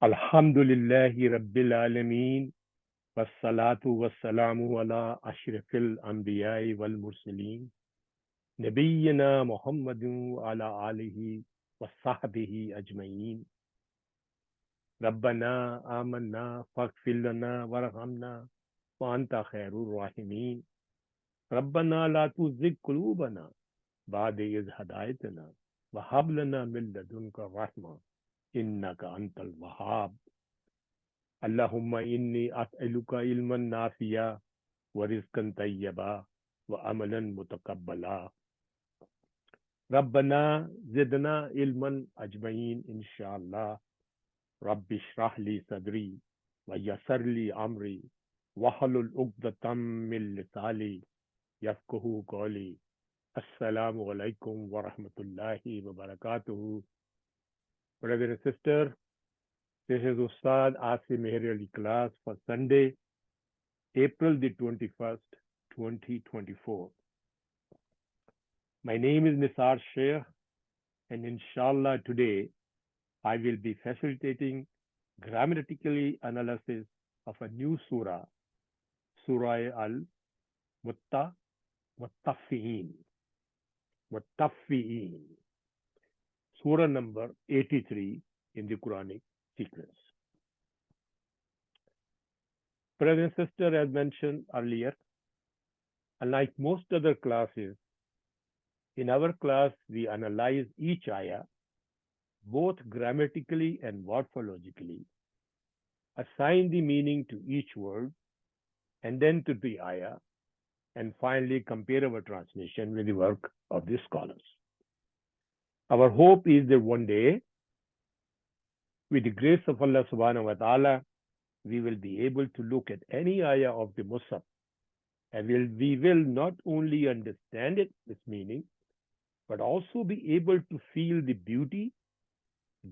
Alhamdulillahi Rabbil Alameen. Wassalatu wassalamu ala ashrafil anbiya'i wal mursaleen. Nabiyyina Muhammadun wa ala alihi wa sahbihi ajma'in. Rabbana amanna faghfir lana warhamna wa anta khairur rahimin. Rabbana la tuzigh qulubana ba'da idh hadaytana wa hab lana min ladunka rahma innaka antal wahhab. Allahumma inni as'aluka ilman nafi'a wa rizqan tayyiba wa amalan mutaqabbala. Rabbana zidna ilman ajma'in inshallah. Rabbi shrah li sadri wa yassir li amri wahlul 'uqdatam min lisani yafqahu qawli. Assalamu alaikum wa rahmatullahi wa barakatuhu. Brother and sister, this is Ustad Asim Meher Ali class for Sunday, April the 21st, 2024. My name is Nisar Sheikh, and inshallah today I will be facilitating grammatically analysis of a new surah, Surah al Mutaffifin, Mutaffifin, surah number 83 in the Quranic sequence. Brother and sister, as mentioned earlier, unlike most other classes, in our class we analyze each ayah both grammatically and morphologically, assign the meaning to each word and then to the ayah, and finally compare our translation with the work of the scholars. Our hope is that one day, with the grace of Allah subhanahu wa ta'ala, we will be able to look at any ayah of the Musaf and we will not only understand its meaning, but also be able to feel the beauty,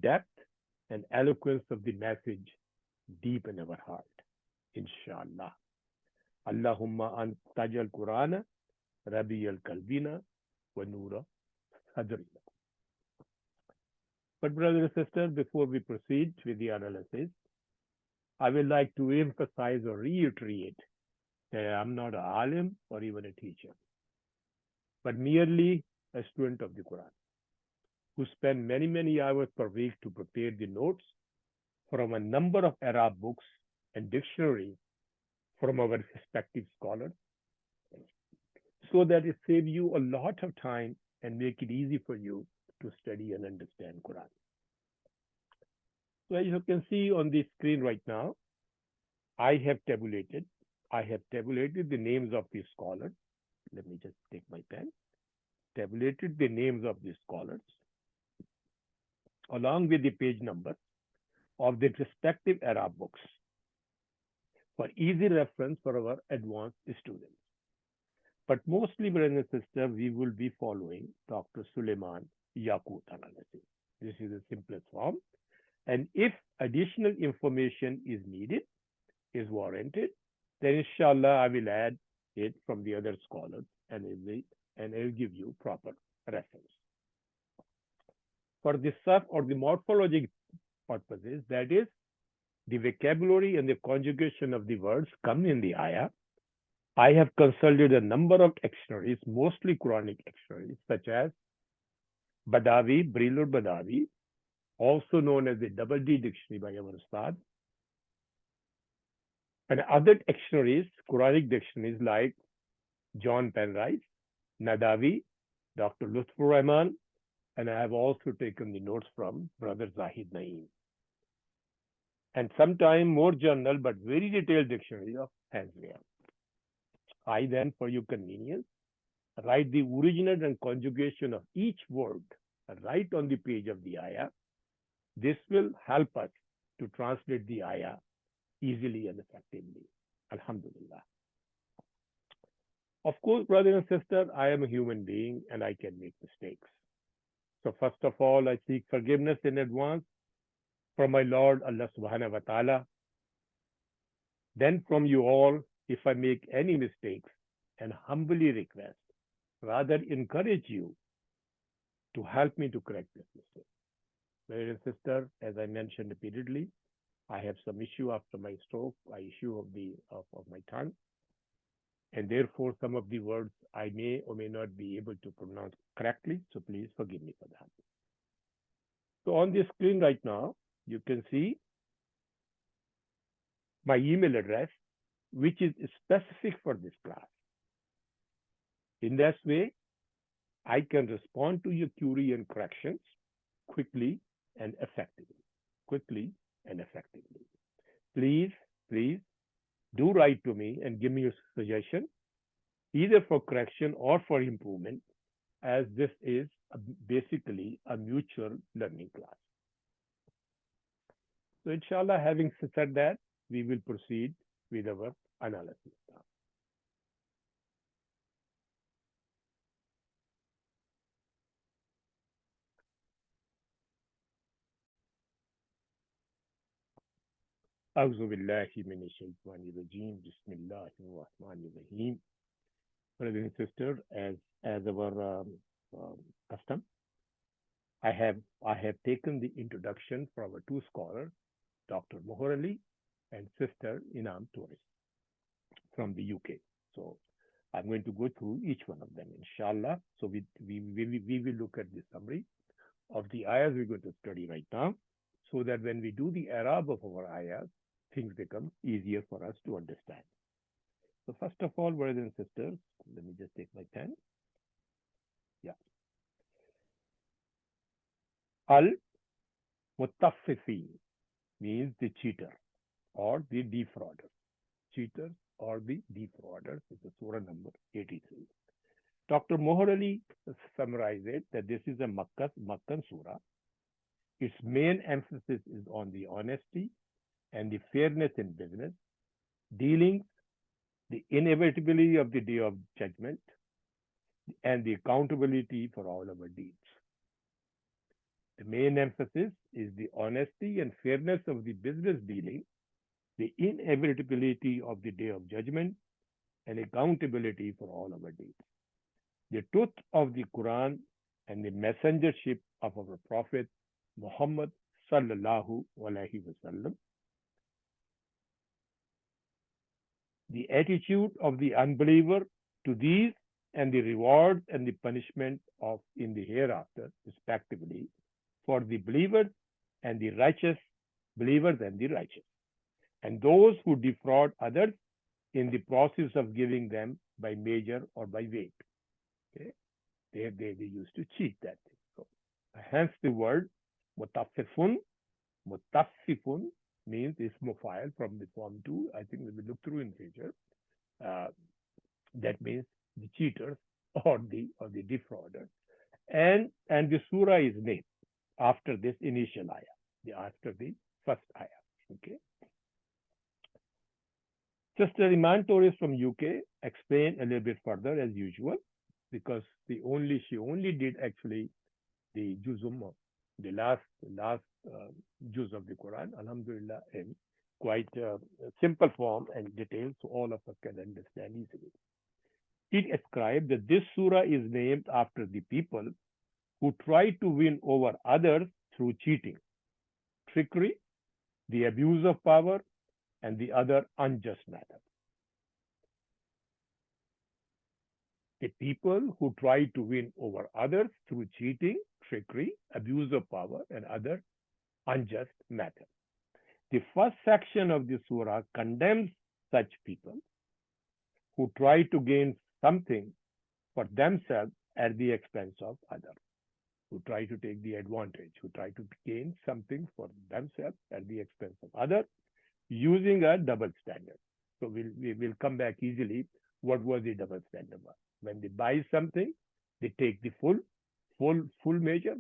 depth, and eloquence of the message deep in our heart. Inshallah. Allahumma antajal Qur'ana Rabi al Kalbina wa Noora Sadrina. But, brother and sister, before we proceed with the analysis, I would like to emphasize or reiterate that I'm not an alim or even a teacher, but merely a student of the Quran who spend many, many hours per week to prepare the notes from a number of Arab books and dictionaries from our respective scholars so that it saves you a lot of time and make it easy for you to study and understand Quran. So as you can see on the screen right now, I have tabulated the names of the scholars. Let me just take my pen. Tabulated the names of the scholars along with the page number of the respective Arab books for easy reference for our advanced students. But mostly, brothers and sisters, we will be following Dr. Suleiman Yaqut analysis. This is the simplest form. And if additional information is needed, is warranted, then inshallah I will add it from the other scholars and I will give you proper reference. For the sub or the morphologic purposes, that is, the vocabulary and the conjugation of the words come in the ayah, I have consulted a number of dictionaries, mostly Quranic dictionaries, such as Badawi, Brilur Badawi, also known as the Double D Dictionary by our Ustad, and other dictionaries, Quranic dictionaries like John Penrice, Nadawi, Dr. Lutfur Rahman, and I have also taken the notes from Brother Zahid Naeem. And sometime more general but very detailed dictionary of Hanslian. I then, for your convenience, write the original and conjugation of each word right on the page of the ayah. This will help us to translate the ayah easily and effectively. Alhamdulillah. Of course, brother and sister, I am a human being and I can make mistakes. So first of all, I seek forgiveness in advance from my Lord Allah subhanahu wa ta'ala. Then from you all, if I make any mistakes, and humbly request, rather encourage you to help me to correct this mistake. Brother and sister, as I mentioned repeatedly, I have some issue after my stroke, issue of my tongue, and therefore some of the words I may or may not be able to pronounce correctly. So please forgive me for that. So on the screen right now, you can see my email address, which is specific for this class. In that way, I can respond to your query and corrections quickly and effectively. Quickly and effectively. Please, please do write to me and give me your suggestion, either for correction or for improvement, as this is basically a mutual learning class. So inshallah, having said that, we will proceed with our analysis now. أعوذ بالله من الشيطان الرجيم بسم الله الرحمن الرحيم. Brothers and sisters, as our custom, I have taken the introduction from our two scholars, Dr. Mohar Ali and Sister Inam Touris from the UK. So I'm going to go through each one of them, inshallah. So we will look at the summary of the ayahs we're going to study right now, so that when we do the Arab of our ayahs, things become easier for us to understand. So first of all, brothers and sisters, let me just take my pen. Yeah. Al-Mutaffifin means the cheater or the defrauder. Cheaters or the defrauders. It's a surah number 83. Dr. Mohar Ali summarized it that this is a Makkan surah. Its main emphasis is on the honesty and the fairness in business, dealings, the inevitability of the day of judgment, and the accountability for all our deeds. The main emphasis is the honesty and fairness of the business dealing, the inevitability of the day of judgment, and accountability for all our deeds. The truth of the Quran and the messengership of our Prophet Muhammad sallallahu alaihi wasallam. The attitude of the unbeliever to these and the reward and the punishment of in the hereafter, respectively, for the believers and the righteous, believers and the righteous, and those who defraud others in the process of giving them by measure or by weight. Okay? They used to cheat that thing. So, hence the word Mutaffifun. Mutaffifun means ismu file from the form 2. I think we will look through in future. That means the cheaters or the defrauders. And the surah is named after this initial ayah, after the first ayah. Okay. Sister Iman Torres from UK explained a little bit further as usual, because she only did actually the juzum, the last juz of the Quran, alhamdulillah, in quite simple form and detail, so all of us can understand easily. It ascribed that this surah is named after the people who try to win over others through cheating, trickery, the abuse of power, and the other unjust methods. The people who try to win over others through cheating, trickery, abuse of power, and other unjust methods. The first section of the surah condemns such people who try to gain something for themselves at the expense of others, who try to take the advantage, who try to gain something for themselves at the expense of others, using a double standard. So we will come back easily. What was the double standard? When they buy something, they take the full measure,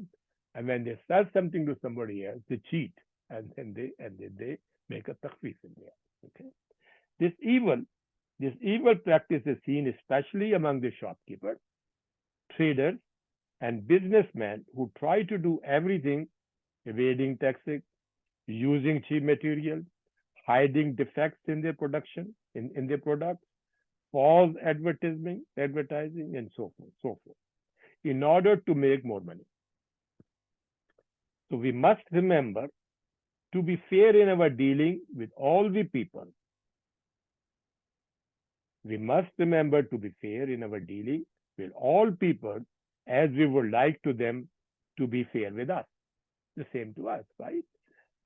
and when they sell something to somebody else, they cheat, and then they make a takhfif in there. Okay, this evil practice is seen especially among the shopkeepers, traders, and businessmen who try to do everything, evading taxes, using cheap material, hiding defects in their production, in their products, false advertising, and so forth, in order to make more money. So we must remember to be fair in our dealing with all the people. We must remember to be fair in our dealing with all people as we would like to them to be fair with us. The same to us, right?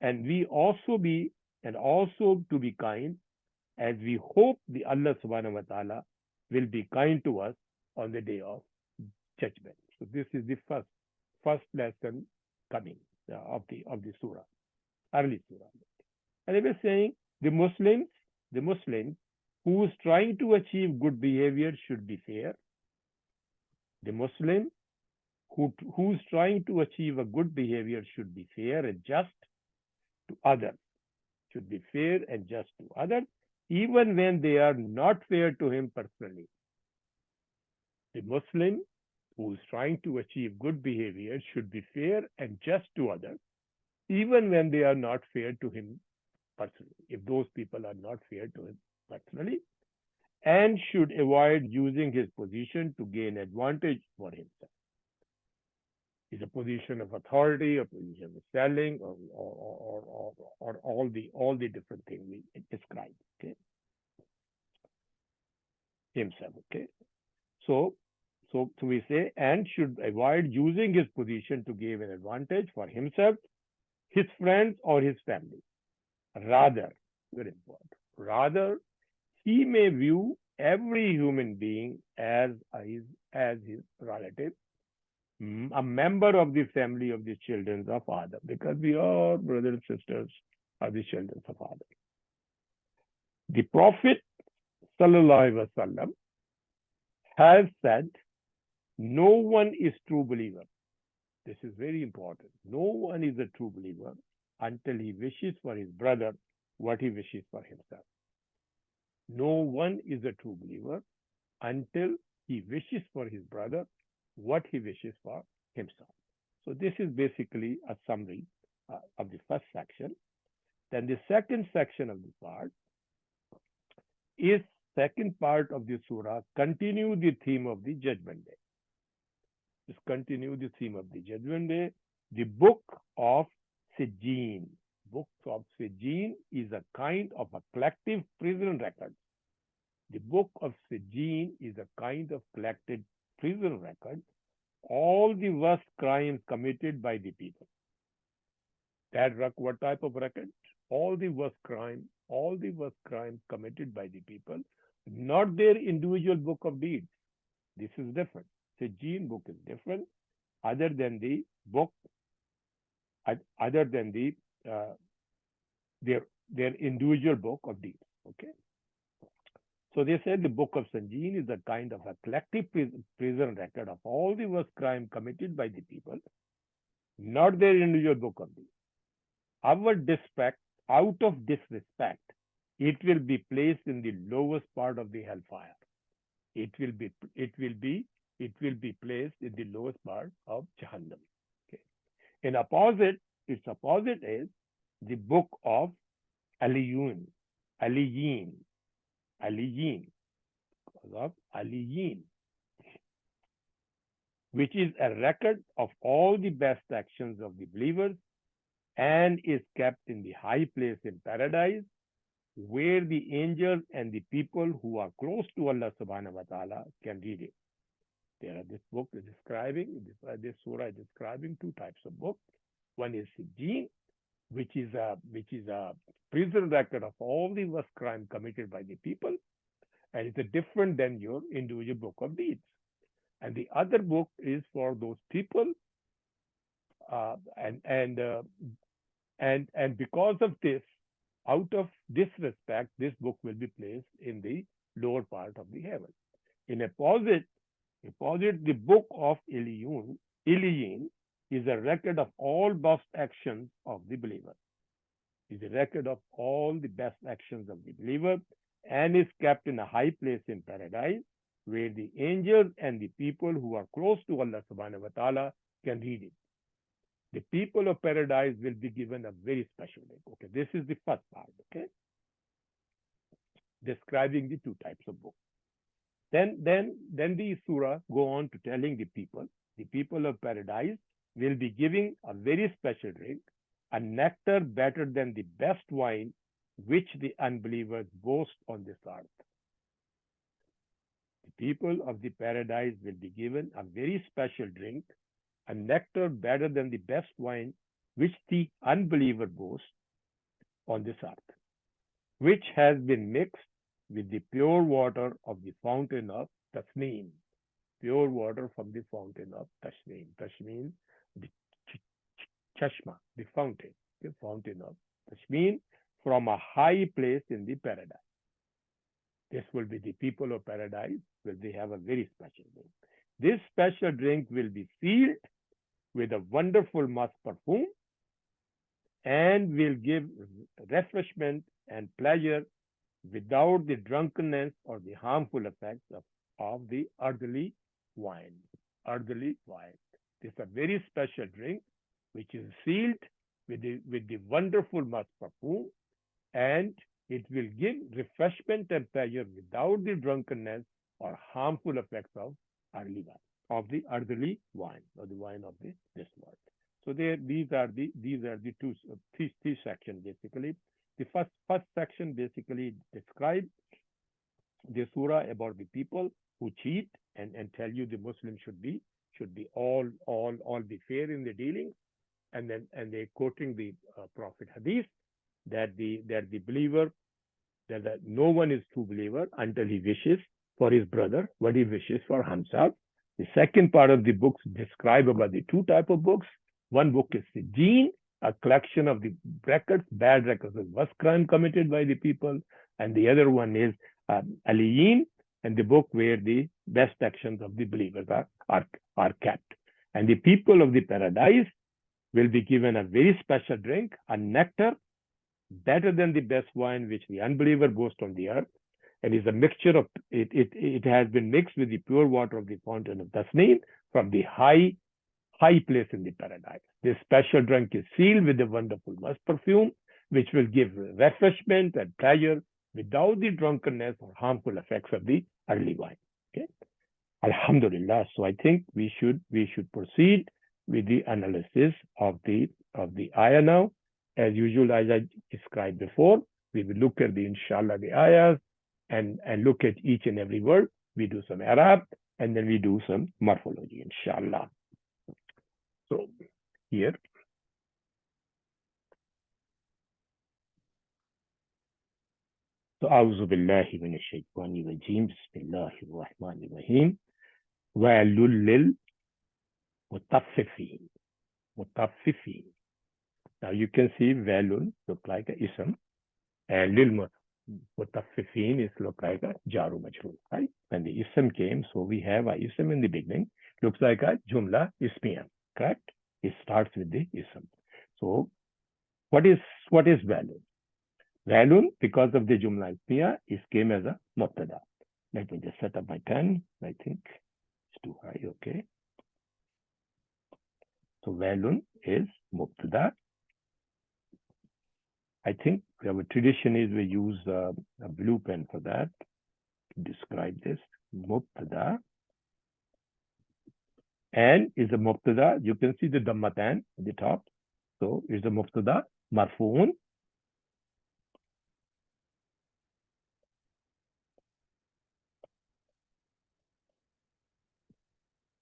And we also be and also to be kind as we hope the Allah subhanahu wa ta'ala will be kind to us on the day of judgment. So this is the first lesson coming of the surah, early surah. And it was saying the Muslims who is trying to achieve good behavior should be fair. The Muslim who is trying to achieve a good behavior should be fair and just to others. Should be fair and just to others, even when they are not fair to him personally. The Muslim who is trying to achieve good behavior should be fair and just to others, even when they are not fair to him personally. If those people are not fair to him personally, and should avoid using his position to gain advantage for himself. Is a position of authority, a position of selling, or all the different things we describe. Okay, himself. Okay, so we say and should avoid using his position to gain an advantage for himself, his friends, or his family. Rather, very important. Rather, he may view every human being as his relative, a member of the family of the children of Adam, because we are brothers and sisters of the children of Adam. The Prophet sallallahu alaihi wasallam has said, "No one is true believer." This is very important. No one is a true believer until he wishes for his brother what he wishes for himself. No one is a true believer until he wishes for his brother what he wishes for himself. So this is basically a summary of the first section. Then the second section of the part is second part of the surah, continue the theme of the judgment day. Just continue the theme of the judgment day. The book of Sijin. Book of Sijin is a kind of a collective prison record. The book of Sijin is a kind of collected prison record. All the worst crimes committed by the people. That what type of record? All the worst crimes committed by the people, not their individual book of deeds. This is different. Sijin book is different, other than the book, other than the their individual book of deeds. Okay. So they said the book of Sijin is a kind of a collective prison record of all the worst crime committed by the people, not their individual book of deeds. Out of disrespect, it will be placed in the lowest part of the hellfire. It will be placed in the lowest part of Jahannam. Okay. Its opposite is the book of Aliyin, which is a record of all the best actions of the believers and is kept in the high place in paradise, where the angels and the people who are close to Allah subhanahu wa ta'ala can read it. This book is describing, this surah is describing two types of books. One is Sijin, which is a prison record of all the worst crime committed by the people, and it's different than your individual book of deeds. And the other book is for those people, and because of this, out of disrespect, this book will be placed in the lower part of the heaven. In opposite, the book of Iliyin is a record of all best actions of the believer. Is a record of all the best actions of the believer and is kept in a high place in paradise, where the angels and the people who are close to Allah subhanahu wa ta'ala can read it. The people of paradise will be given a very special name. Okay, this is the first part. Okay, describing the two types of books. Then the surah go on to telling the people of paradise will be giving a very special drink, a nectar better than the best wine which the unbelievers boast on this earth. The people of the paradise will be given a very special drink, a nectar better than the best wine which the unbeliever boasts on this earth, which has been mixed with the pure water of the fountain of Tasneem. Pure water from the fountain of Tasneem. Tasneem, the chashma, the fountain of Tasneem from a high place in the paradise. This will be the people of paradise, will they have a very special drink. This special drink will be sealed with a wonderful musk perfume and will give refreshment and pleasure without the drunkenness or the harmful effects of the earthly wine. Earthly wine. This is a very special drink which is sealed with the wonderful musk perfume, and it will give refreshment and pleasure without the drunkenness or harmful effects of earthly wine, or the wine of this world. So these are the three sections basically. The first section basically describes the surah about the people who cheat and tell you the Muslims should be all be fair in the dealings, and they quoting the Prophet hadith that the believer, that no one is true believer until he wishes for his brother what he wishes for himself. The second part of the books describe about the two type of books. One book is Sijin, a collection of the records, bad records of worst crime committed by the people, and the other one is Aliyin, and the book where the best actions of the believers are kept. And the people of the paradise will be given a very special drink, a nectar better than the best wine which the unbeliever boasts on the earth, and is a mixture of it has been mixed with the pure water of the fountain of Tasneem from the high place in the paradise. This special drink is sealed with a wonderful musk perfume, which will give refreshment and pleasure without the drunkenness or harmful effects of the earthly wine. Okay, Alhamdulillah. So I think we should proceed with the analysis of the ayah now. As usual, as I described before, we will look at the inshallah the ayahs and look at each and every word. We do some Arab and then we do some morphology, inshallah. So here, so أعوذ بالله من الشيطان الرجيم بسم الله الرحمن الرحيم وَيْلٌ لِلْمُطَفِّفِينَ. Mutaffifin. Now you can see Walun look like a ism, and lil Mutaffifin is look like a jaru majrur, right? When the ism came, so we have a ism in the beginning, looks like a jumla ismiya, correct? It starts with the ism. So what is Walun? Walun, because of the jumla ismiya, it came as a mubtada. Let me just set up my pen. I think it's too high, okay. So Walun is mubtada. I think our tradition is we use a blue pen for that to describe this. Mubtada. And is a mubtada. You can see the dammatan at the top. So is a mubtada marfuun.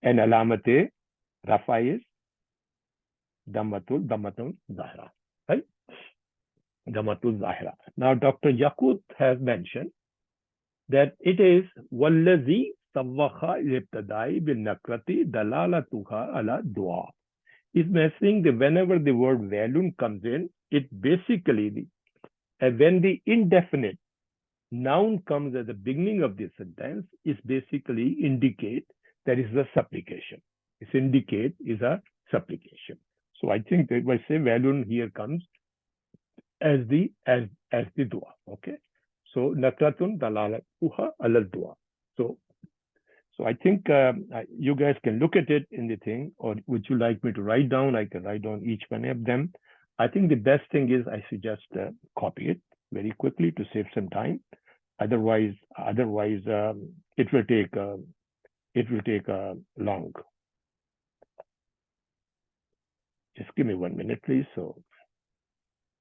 And alamate rafa is dammatul zahra. Right? Dammatul zahra. Now Dr. Yaqut has mentioned that it is wallazi sawwakha ibtidai bin nakrati dalalatuha ala dua. Is mentioning that whenever the word walun comes in, it basically, when the indefinite noun comes at the beginning of the sentence, is basically indicate that is a supplication. It indicate is a supplication. So I think that if I say walun here comes as the dua. Okay. So nakratun dalalatuha ala dua. So I think you guys can look at it in the thing, or would you like me to write down? I can write down each one of them. I think the best thing is I suggest copy it very quickly to save some time. Otherwise, it will take long. Just give me 1 minute, please. So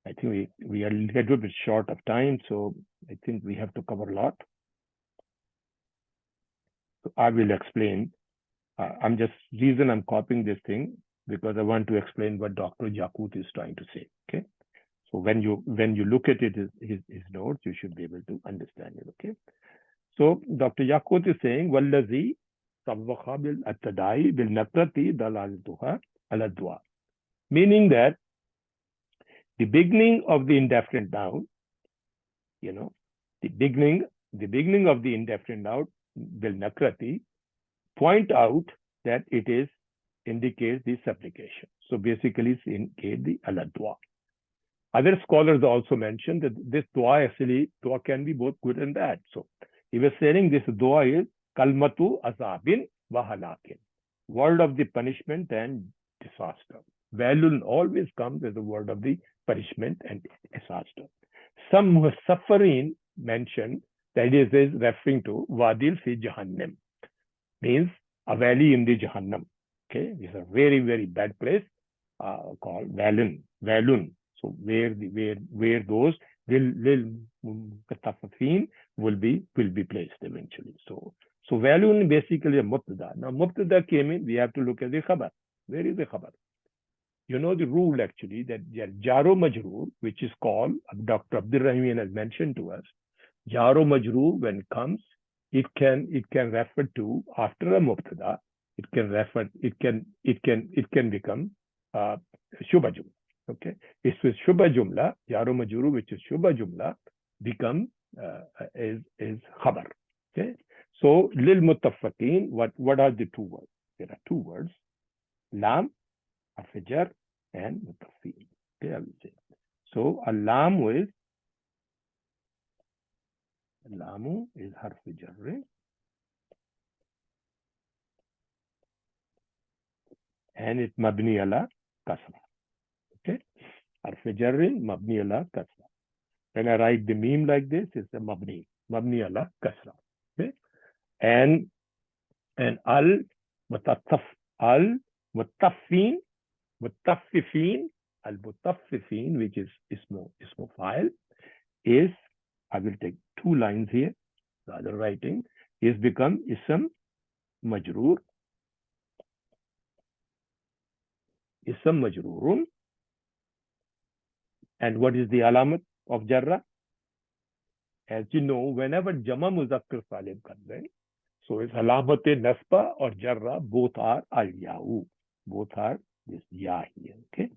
I think we are a little bit short of time, so I think we have to cover a lot. So I will explain. I'm just reason I'm copying this thing because I want to explain what Dr. Yakut is trying to say. Okay. So when you look at it, his notes, you should be able to understand it. Okay. So Dr. Yakut is saying, "Wallazi sabwaha bil atadai bil nakrati dalalatuha ala dua," meaning that the beginning of the indefinite noun, the beginning of the indefinite noun bil nakrati point out that it is indicates the supplication. So basically, it's indicate the ala dua. Other scholars also mentioned that this dua can be both good and bad. So he was saying this dua is kalmatu azabin wa halakin, word of the punishment and disaster. Valun always comes as a word of the punishment and disaster. Some Mutaffifin mentioned that it is referring to Wadil fi Jahannam, means a valley in the Jahannam. Okay, it's a very, very bad place called Valun. So where those Mutaffifin will be placed eventually. So Valun basically a mubtada. Now mubtada came in, we have to look at the khabar. Where is the khabar? You know the rule actually that Jaro Majroor, which is called, Dr. Abdul Rahim has mentioned to us, Jaro Majroor when it comes, it can refer to after a mubtada, it can become Shubha Jumla. Okay, it's with Shubha Jumla, Jaro Majroor, which is Shubha Jumla, become is khabar. Okay, so lil mutaffaqin, what are the two words? There are two words, lam, Afijar, and Mutaffifin. Okay, I will say. So Lamu is harf jarr, and it's mabni ala kasra. Okay, harf jarr mabni ala kasra. When I write the meme like this, it's a mabni ala kasra. Okay, and al mutaffifin, al mutaffifin, which is ismu fa'il, is, I will take two lines here, the other writing, is become ism majroor, and what is the alamat of jarra? As you know, whenever jama muzakkar salim comes in, so it's alamat nasba or jarra, both are al yahu, both are this ya here, okay,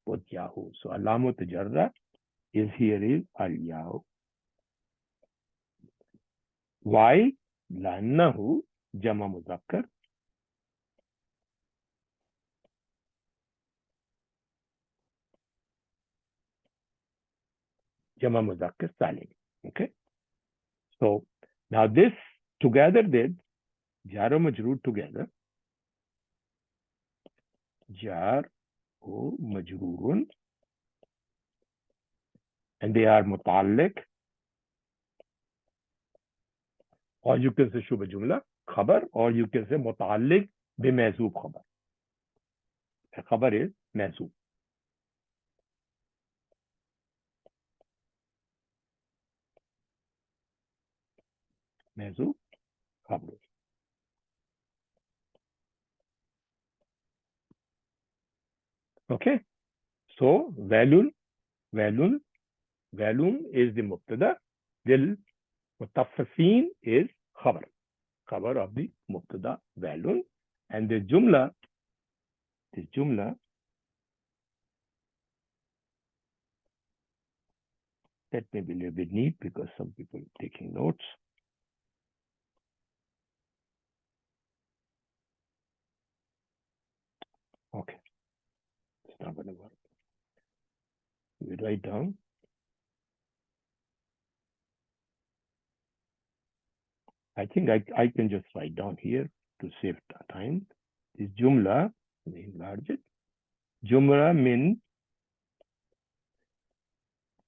both yahu. So alamat jarra is here is al yahu. Why? Lannahu jama muzakkar. Jama muzakkar salim. Okay. So now this together did jar majroor together. Jar o majroorun, and they are muta'alliq, or you can say shubha jumla khabar, or you can say muta'alliq bi mahzoob khabar. The khabar is mahzoob. Mahzoob khabar. Okay. So valun is the mubtada. Dil mutaffifin is khabar of the mubtada valun, and the jumla, let me be a little bit neat because some people are taking notes. Okay, it's not going to work. We write down. I think I can just write down here to save time. This jumla, enlarge it. Jumla min,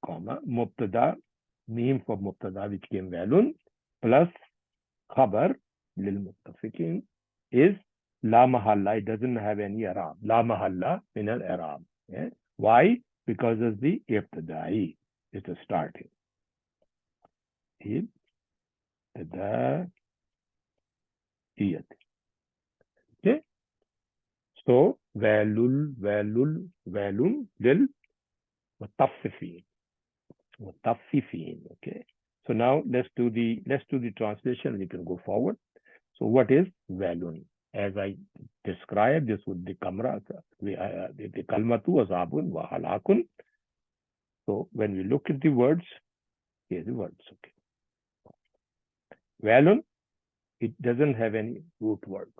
comma, mubtada, name for mubtada which came valun, plus khabar, lil muttafiqin, is la mahalla. It doesn't have any arab. La mahalla min al arab. Yeah? Why? because it's the ibtidai. It's the starting. Ibtidaiyat. Okay. So valun lil mutaffifin. Mutaffifin. Okay. So now let's do the translation. We can go forward. So what is valun? As I described, this would be kamra, the kalmatu azabun wa halakun. So when we look at the words, here's the words. Okay. Valun, it doesn't have any root word.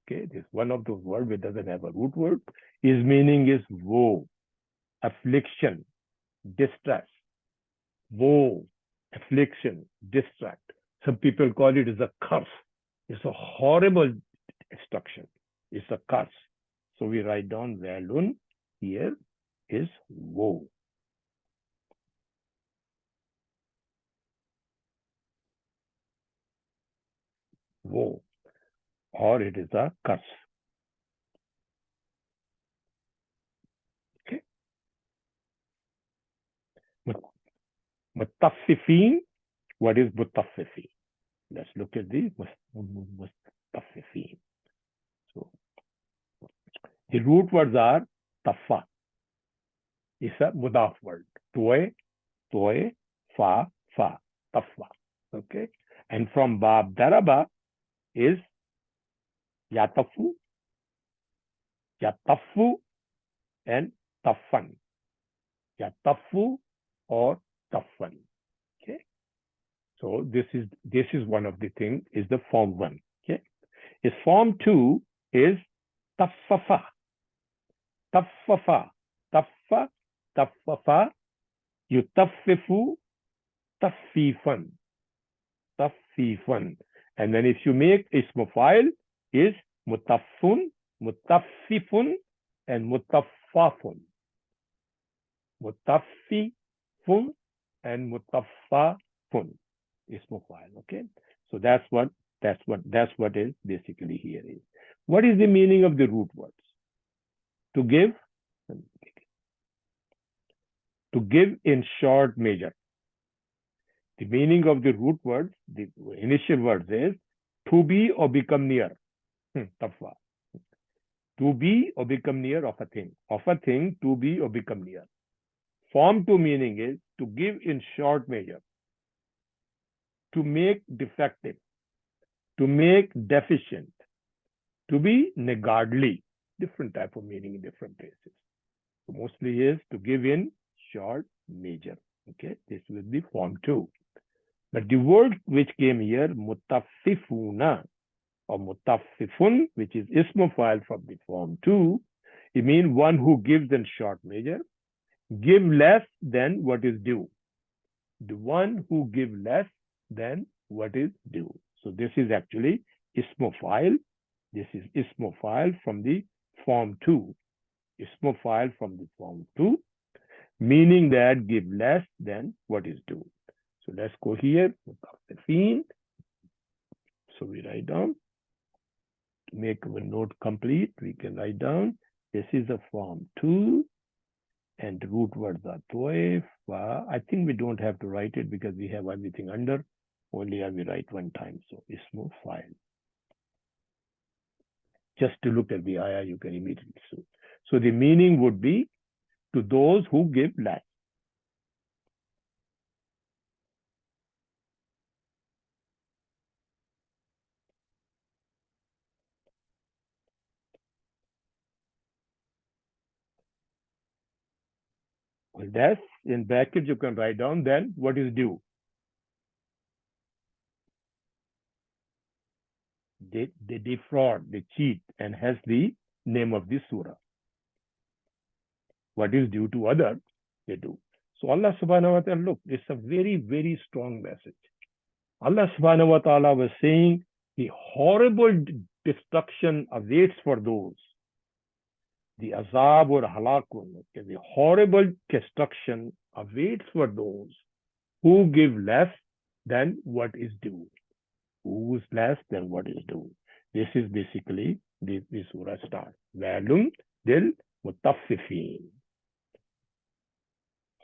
Okay, this one of those words which doesn't have a root word. His meaning is woe, affliction, distress. Woe, affliction, distress. Some people call it as a curse. It's a horrible destruction. It's a curse. So we write down valun here is woe. Woe. Or it is a curse. Okay. Mutaffifin. What is mutaffifin? Let's look at the mutaffifin. So the root words are taffa. It's a mudaf word. Toy, fa, taffa. Okay. And from bab daraba is yatafu, and taffan. Yatafu or taffan. Okay. So this is one of the things, is the form 1. Okay. His form 2 is taffafa. Taffafa. Taffafa. Yutaffifu. Taffifan. And then if you make ism file, is mutaffun, mutaffifun, and mutaffafun. Mutaffifun and mutaffafun. Ism file. Okay. So that's what is basically here is. What is the meaning of the root words? To give in short measure. The meaning of the root words, the initial words is to be or become near. Tafwa. To be or become near of a thing. Of a thing, to be or become near. Form 2 meaning is to give in short measure. To make defective. To make deficient. To be niggardly. Different type of meaning in different places. So mostly is to give in short measure. Okay, this will be form 2. But the word which came here, mutaffifuna or mutaffifun, which is ism file from the form 2, it means one who gives in short measure, give less than what is due. The one who gives less than what is due. So this is actually ism file. This is ism file from the form 2. Ism file from the form 2, meaning that give less than what is due. So let's go here. So we write down. To make our note complete, we can write down. This is a form 2. And the root words are toy, fa. I think we don't have to write it because we have everything under. Only I will write one time. So ism file. Just to look at the ayah, you can immediately see. So the meaning would be to those who give less. Well, that's in brackets you can write down then what is due. They defraud, they cheat, and has the name of the surah. What is due to others, they do. So Allah subhanahu wa ta'ala, look, it's a very, very strong message. Allah subhanahu wa ta'ala was saying the horrible destruction awaits for those. The azab or halakun, okay, the horrible destruction awaits for those who give less than what is due. Who's less than what is due. This is basically the surah start. Valum dil mutaffifin.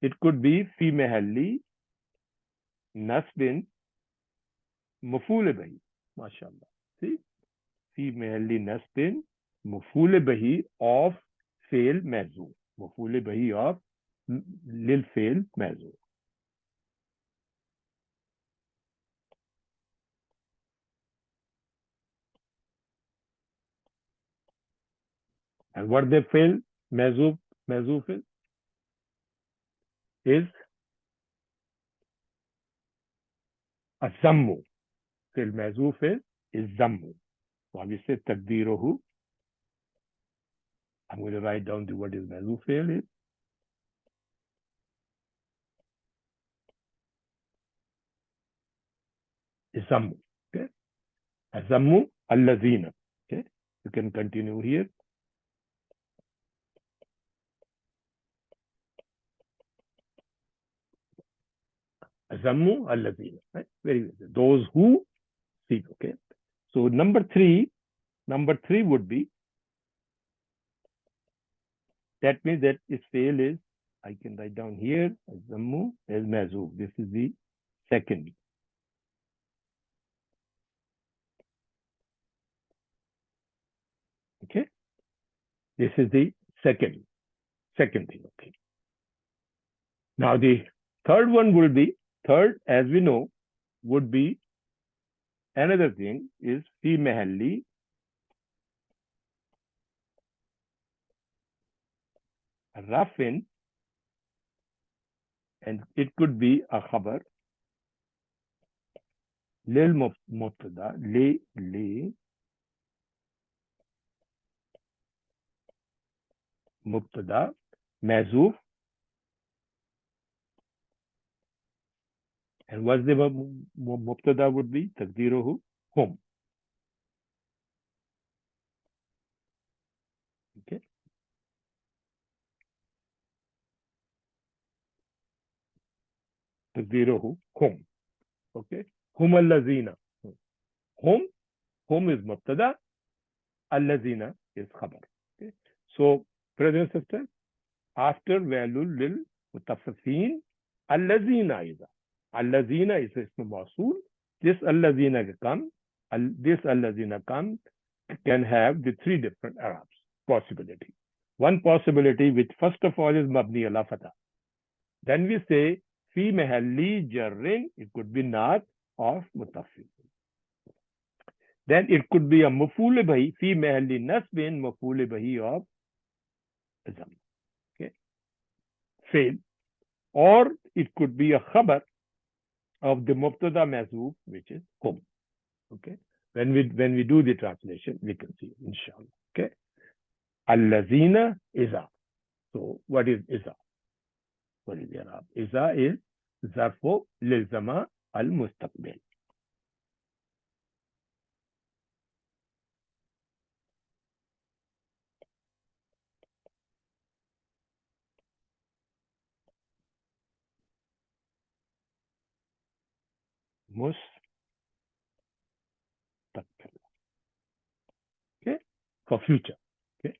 It could be fi mahalli nasbin maf'ul bihi. MashaAllah. See, fi mahalli nasbin maf'ul bihi of fail mazur. Maf'ul bihi of lil fail mazur. And what they fail mazur is a zammu. Fail mazur is zammu. So we say takdiruhu. I'm going to write down the what is mazur fail is zammu. Okay. Azammu allazina. Okay. You can continue here. Azammu allazina. Right? Very good. Those who seek. Okay. So number three would be, that means that its fail is, I can write down here, Azammu as mazuf. This is the second. Okay. This is the second thing. Okay. Now the third one will be, as we know, would be another thing is fi mahalli rafin, and it could be a khabar lil mubtada li mubtada mazuf. And what the mubtada would be? Taqdiruhu hum. Okay. Taqdiruhu hum. Okay. Hum allazina. Hum is mubtada. Allazina is khabar. Okay. So, brothers and sisters, after value lil mutaffifin, allazina is. Allazina is ism mawsool. This allazina comes can have the three different Arabs possibility. One possibility, which first of all is mabni ala fatah. Then we say fi mahalli jarrin, it could be not of mutaffif. Then it could be a maf'ul bihi, fi mahalli nasbin, maf'ul bihi of zam. Okay, fail. Or it could be a khabar of the mubtada mazoof, which is hum. Okay, when we do the translation, we can see, inshallah. Okay, allazina iza. So what is iza? What is Arab? Iza is zarfu lil zama al mustaqbil. Mustaqbil. Okay, for future. Okay,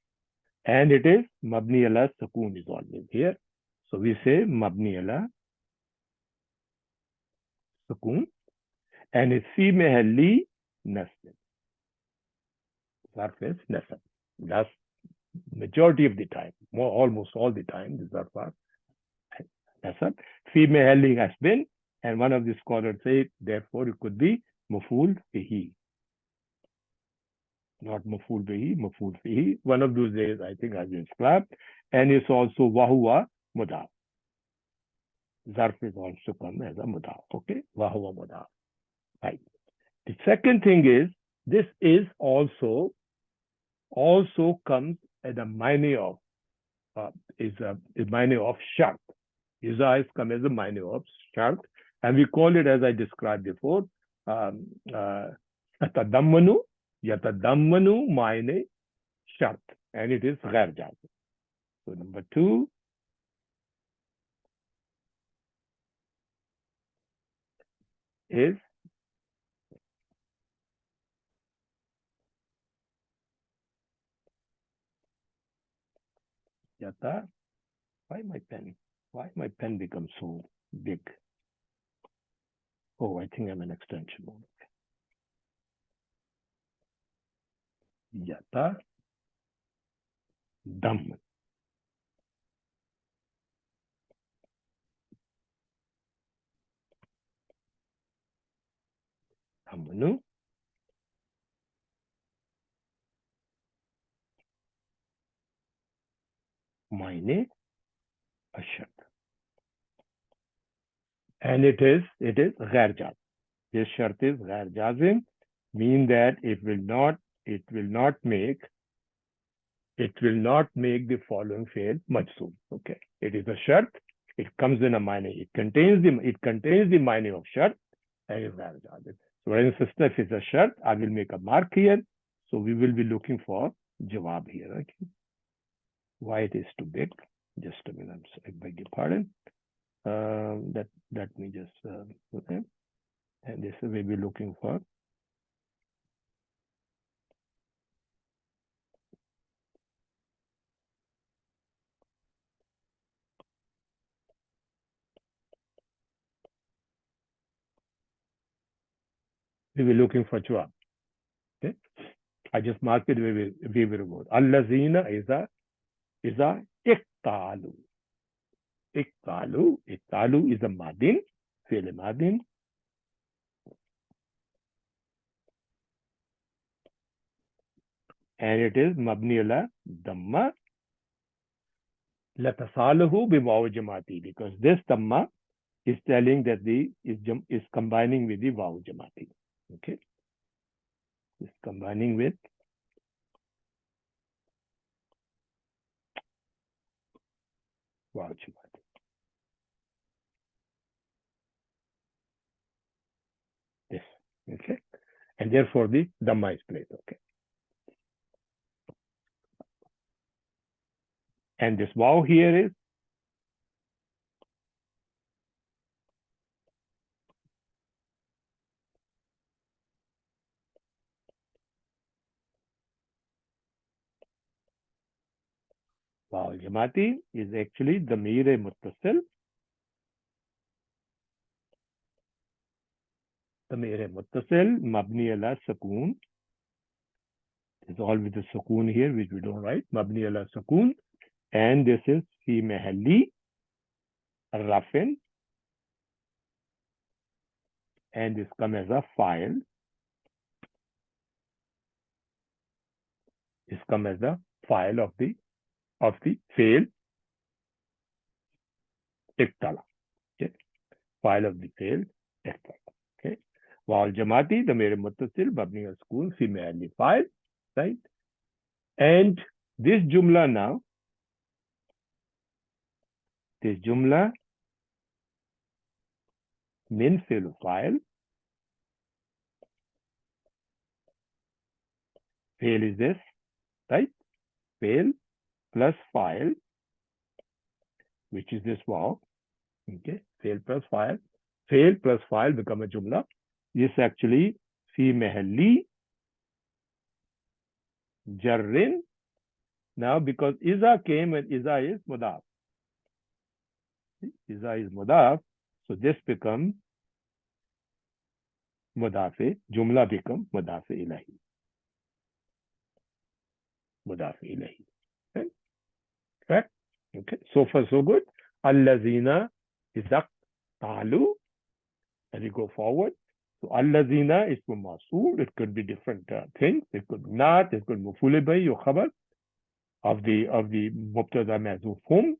and it is mabni ala sukoon is always here. So we say mabni ala sukoon, and it's fi mahalli nasb. Zarf is nasab. That's majority of the time, almost all the time, the zarf are nasab. Fi mahalli has been, and one of the scholars say, therefore, it could be maf'ul bihi. Not maf'ul bihi, maf'ul fihi. One of those days, I think, has been scrapped. And it's also wahuwa mudaf. Zarf is also come as a mudaf. Okay, wahuwa mudaf. Right. The second thing is, this is also comes as a minor of is a minor of shart. Iza is come as a minor of shart, and we call it, as I described before, yatadammanu ma'ine shart, and it is ghair jazim. So number two is yata. Why my pen? Why my pen becomes so big? Oh, I think I'm in extension mode. Yata dam. Amanu maine ashad. And it is ghair jazim. This shart is ghair jazim, mean that it will not make the following fail majzum. Okay, it is a shart. It comes in a minor. It contains the minor of shart and is ghair jazim. So, for instance, if it's a shart, I will make a mark here. So we will be looking for jawab here. Okay, why it is too big? Just a minute. I beg your pardon. Let me just okay. And this is we will be looking for. We will be looking for jawab. Okay. I just marked it. We will go. Allazina is a iktalu. Iktalu is a madin. Fi'l madin. And it is mabni ala damma latasaluhu bi waw jamati, because this damma is telling that is combining with the waw jamati. Okay, is combining with waw jamati. This. Okay, and therefore the damma is placed. Okay, and this waw here is waw jamati is actually damir muttasil. damir muttasil mabni ala sukoon is all with the sukoon here, which we don't write. Mabni ala sukoon, and this is fi mahalli rafin, and this come as a file. This come as a file of the fail iktala. Okay, file of the fail iktala. Okay, wal jamati the mere muttasil mabni ala sukoon fi mahalli file, right? And this jumla now, this jumla min fi'l file. Fail is this, right? Fail plus file, which is this wow. Okay, fail plus file become a jumla. This actually fi mahalli jarrin. Now because iza came and iza is mudaf. Iza is mudaf, so this become mudafe. Jumla become mudafe ilahi. Mudafe ilahi. Okay. Correct? Okay. So far so good. Allazina is talu. As you go forward. So allazina is mawsul. It could be different things. It could be not. It could be maf'ul bihi or khabar of the mubtada mahzuf hum.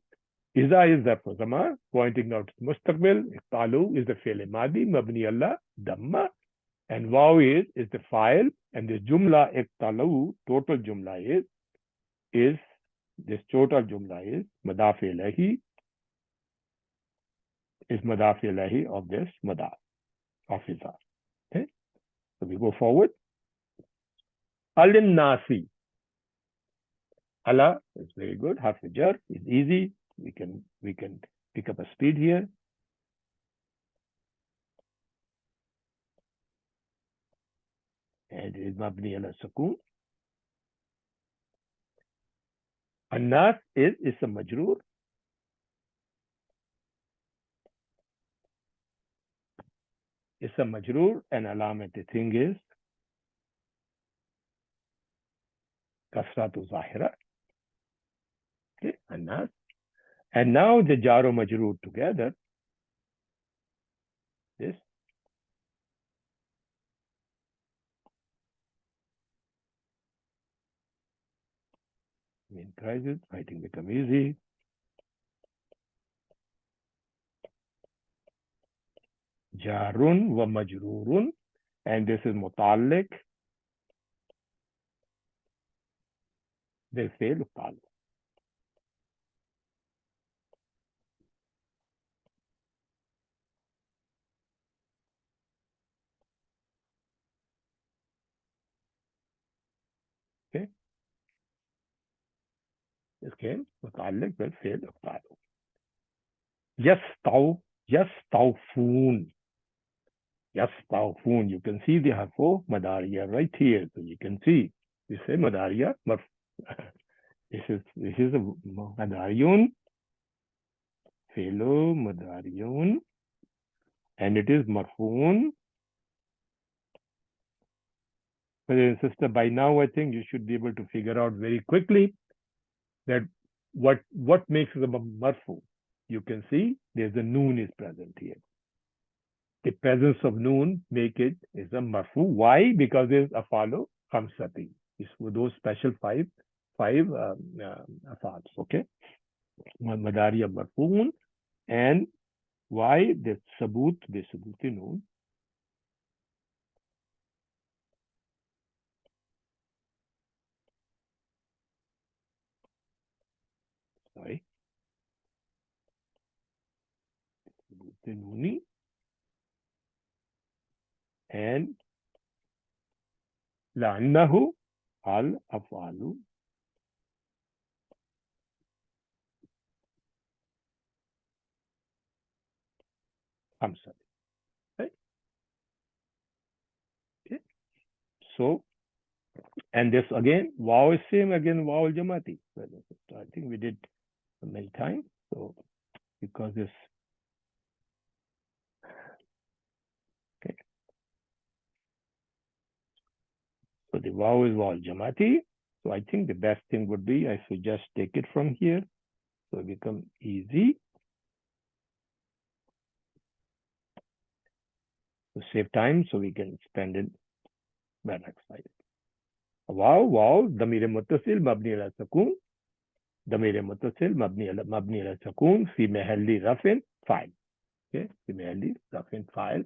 Iza is the zaman pointing out mustaqbil. Talu is the fi'l madi mabni ala damma, and waw is the file, and this jumla iktalu total jumla is this total jumla is madaf ilahi, is madaf ilahi of this madaf of iza. Okay, so we go forward. Alin nasi. Ala is very good. Harf jar is easy. We can pick up a speed here. And it is mabni ala sukoon. Annas is a majroor. Ism majroor and alamat thing is kasratu zahira. Okay, annas. And now the jaro majroor together. This mean crisis. Writing become easy. Jarun wa majrurun. And this is mutalik. They say mutalik. Okay. This came mutalik will say mutalik. Yastawfun. Yastawfun. You can see the harfo madariya right here. So you can see. You say madariya. This is a madariyun. Felo madariyun. And it is marfoon. Brother and sister, by now I think you should be able to figure out very quickly that what makes it a marfu. You can see there's a noon is present here. The presence of noon make it is a marfu. Why? Because there's afalu khamsati. It's those special five afals. Okay, madariya marfuun. And why the sabut bisabuti noon? Sorry, bisabuti nooni. And لأنه الأفعال خمسة. Right? Okay. So, and this again, wow is same again, wow al-jamati. I think we did many times. So, because this, okay. So the wow is wow al-jamati. So I think the best thing would be, I should just take it from here. So it become easy. To save time, so we can spend it by next slide. Wow, damir muttasil mabni ala sakun. Damir muttasil mabni ala sakun fi mahalli rafin fa'il. Okay, fi mahalli rafin fa'il.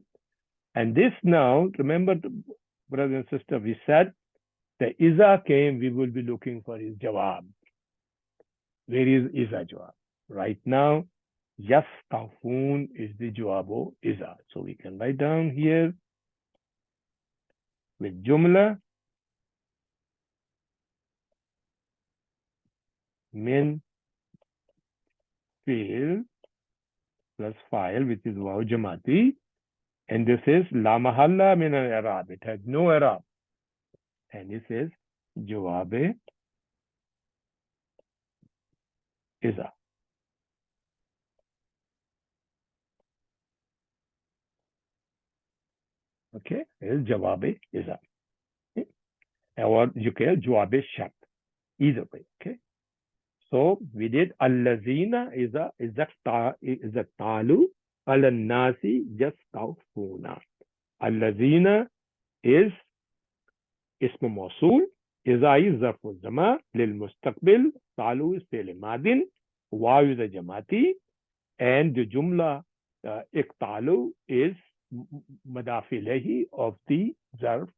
And this now, remember, brother and sister, we said the iza came, we will be looking for his jawab. Where is iza jawab? Right now, yastafun is the jawabo iza. So we can write down here with jumla min fi'l plus file, which is waw jamati. And this is la mahalla min al-i'rab. It has no i'rab. And it says jawabe iza. Okay, is jawabe iza. Okay. Or you can jawabe shart. Either way. Okay. So we did allazina iza talu ala nasi yastawfuna. Allazina is ism mawsul. Iza is zarfu zama lil mustaqbil. Talu is fi'l madin. Waw is a jamati. And the jumla iqtalu is madaf ilayhi of the zarf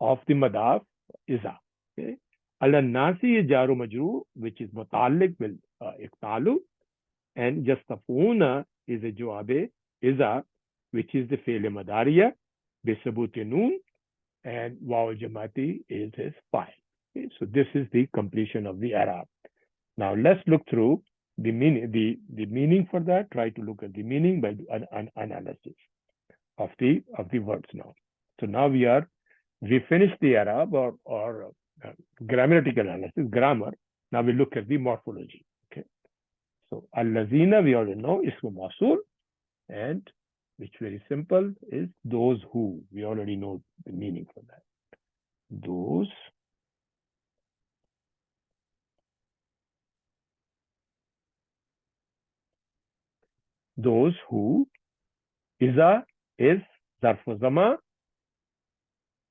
of the madaf iza. Okay. Al-Nasi is jaru majrur, which is mutalik bil iqtalu. And yastafuna is a jawabe iza, which is the fi'l madariya bisabuti noon. And waw jamati is his file. Okay. So this is the completion of the Arab. Now let's look through the meaning, the meaning for that. Try to look at the meaning by an analysis of the words now. So now we finished the Arab or grammatical analysis, grammar. Now we look at the morphology. Okay. So al-lazina we already know ism mawsul, and which very simple is those who. We already know the meaning for that. Those who is zarf zama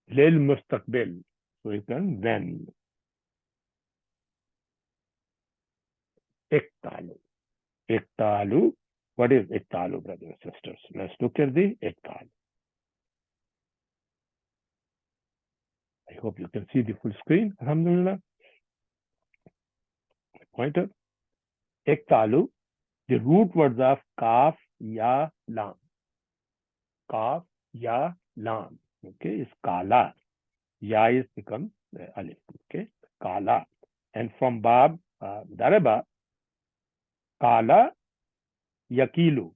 lil mustaqbil. So you can when. Iktalu. Iktalu. What is iktalu, brothers and sisters? Let's look at the iktalu. I hope you can see the full screen. Alhamdulillah. Pointer. Iktalu. The root words of kaf, ya, lam. Kaf, ya, lam. Okay, is kala. Ya is become alif. Okay, kala. And from bab daraba, kala, yakilu,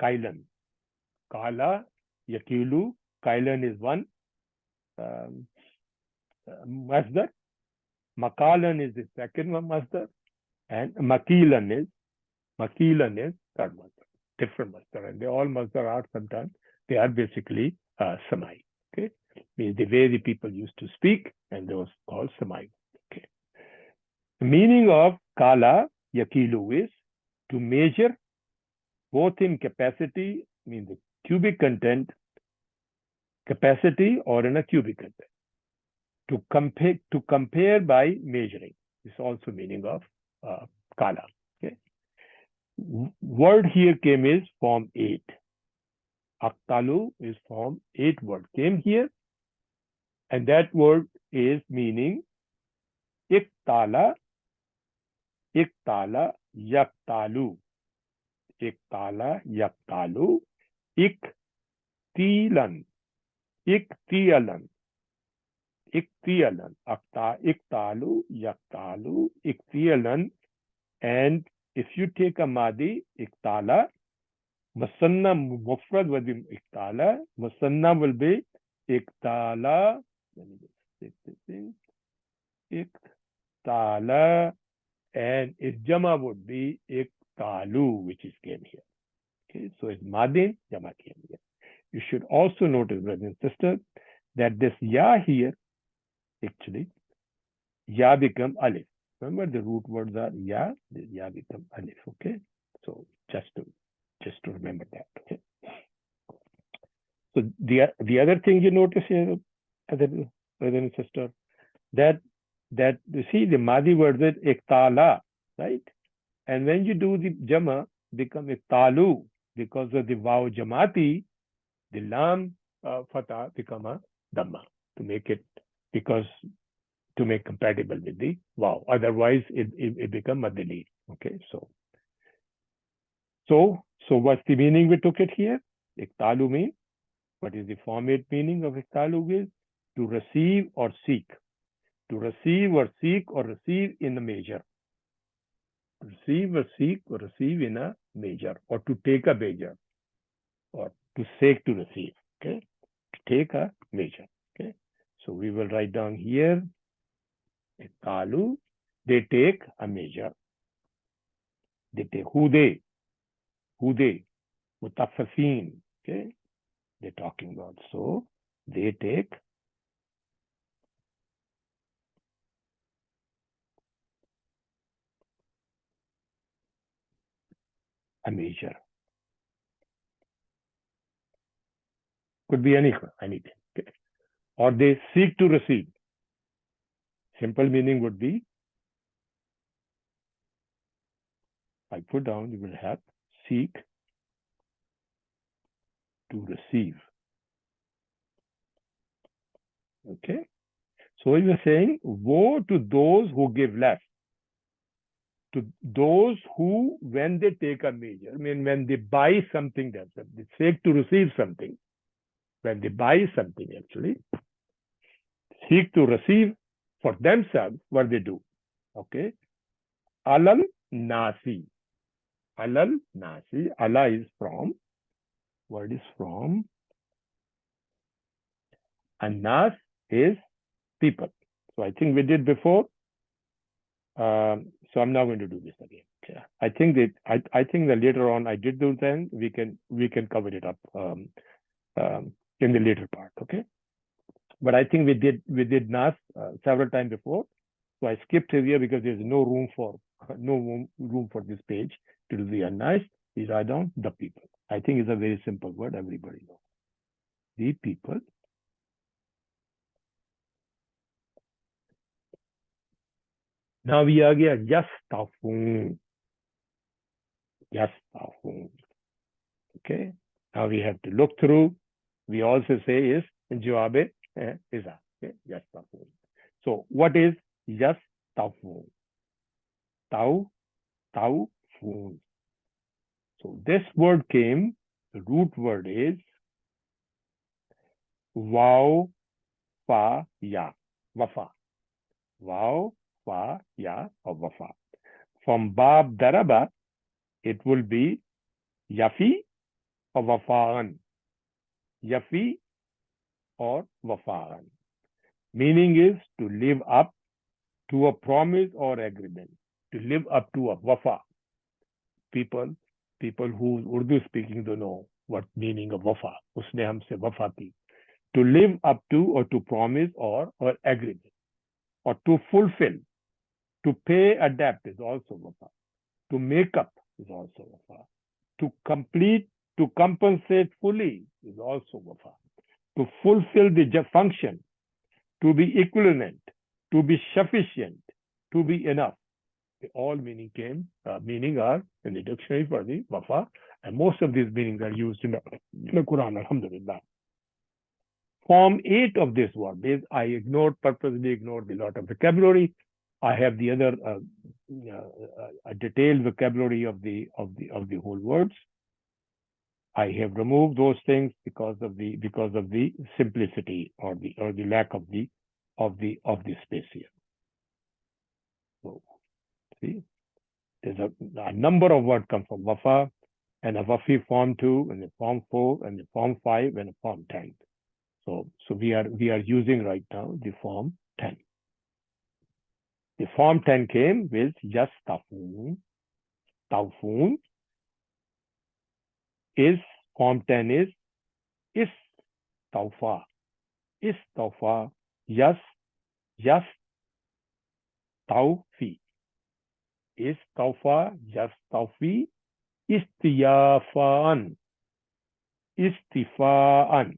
kailan. Kala, yakilu, kailan is one masdar. Makalan is the second one masdar. And makilan is third masdar. Different masdar. And they all masdar are sometimes, they are basically samai. Okay, means the way the people used to speak, and those called samai. Okay. The meaning of kala yakilu is to measure both in capacity, means the cubic content, capacity, or in a cubic content. To compare by measuring is also meaning of kala. Okay. Word here came is form 8. Aktalu is form 8 word came here, and that word is meaning iktala, yaktalu, iktala, yaktalu, iktilan, iktialan, iktalu, yaktalu, iktialan. And if you take a madi, iktala, musanna mufrad will be iktala, musanna will be iktala, let me just take this thing, iktala, and its jama would be iktalu, which is came here. Okay, so it's madin, jama came here. You should also notice, brothers and sisters, that this ya here, actually, ya become alif. Remember, the root words are ya, the ya become alif. Okay, so just to remember that. Okay. So the other thing you notice here, other brother and sister, that you see the madi word is iktala, right? And when you do the jama, become iktalu, because of the waw jamati, the lam fatah become a dhamma to make it, because to make compatible with the wow. Otherwise, it become madali. Okay, so what's the meaning we took it here? Iktalu means, what is the format meaning of iktalu is to receive or seek. To receive or seek or receive in a measure. Receive or seek or receive in a measure, or to take a measure, or to seek to receive. Okay, to take a measure. Okay, so we will write down here. Iktalu, they take a measure. They take who they, Mutaffifin. Okay, they're talking about. So they take a measure. Could be anything. Okay. Or they seek to receive. Simple meaning would be, I put down, you will have seek to receive. Okay. So you are saying, woe to those who give less. To those who, when they take a measure, I mean, when they buy something themselves, they seek to receive something. When they buy something, actually, seek to receive for themselves what they do. Okay. Alal nasi. Alal nasi. Allah is from, word is from, and nas is people. So I think we did before. So I'm not going to do this again. Yeah. I think that later on I did those things. We can cover it up in the later part. Okay. But I think we did nas several times before. So I skipped here because there's no room for this page to do the nice. We write down the people. I think it's a very simple word. Everybody knows. The people. Now we are here. Yastafun. Yastafun. Okay. Now we have to look through. We also say is Jawabe Isa. Okay. Yastafun. So what is Yastafun? Taufun. So this word came, the root word is Wow Fa Ya. Wafa. Wow Fa Ya or Wafa. From Bab Daraba, it will be Yafi or Wafaan. Yafi or Wafaan. Meaning is to live up to a promise or agreement. To live up to a Wafa. People who Urdu speaking don't know what meaning of Wafa. Usne humse Wafa ki. To live up to or to promise or agreement. Or to fulfill. To pay a debt is also Wafa. To make up is also Wafa. To complete, to compensate fully is also Wafa. To fulfill the function, to be equivalent, to be sufficient, to be enough. All meaning are in the dictionary for the Wafa, and most of these meanings are used in the Quran, alhamdulillah. Form 8 of this word is I purposely ignored a lot of vocabulary. I have the other detailed vocabulary of the whole words. I have removed those things because of the simplicity or the lack of the space here. So see, there's a number of words come from Wafa, and a Wafi form 2, and a form 4, and a form 5, and a form 10. So we are using right now the form 10. The form 10 came with just Tafun. Tafun is form 10 is Taufa. Is Taufa. Yes Taufi. Is Taufa. Yes Taufi. Istiyafan. Istifaan.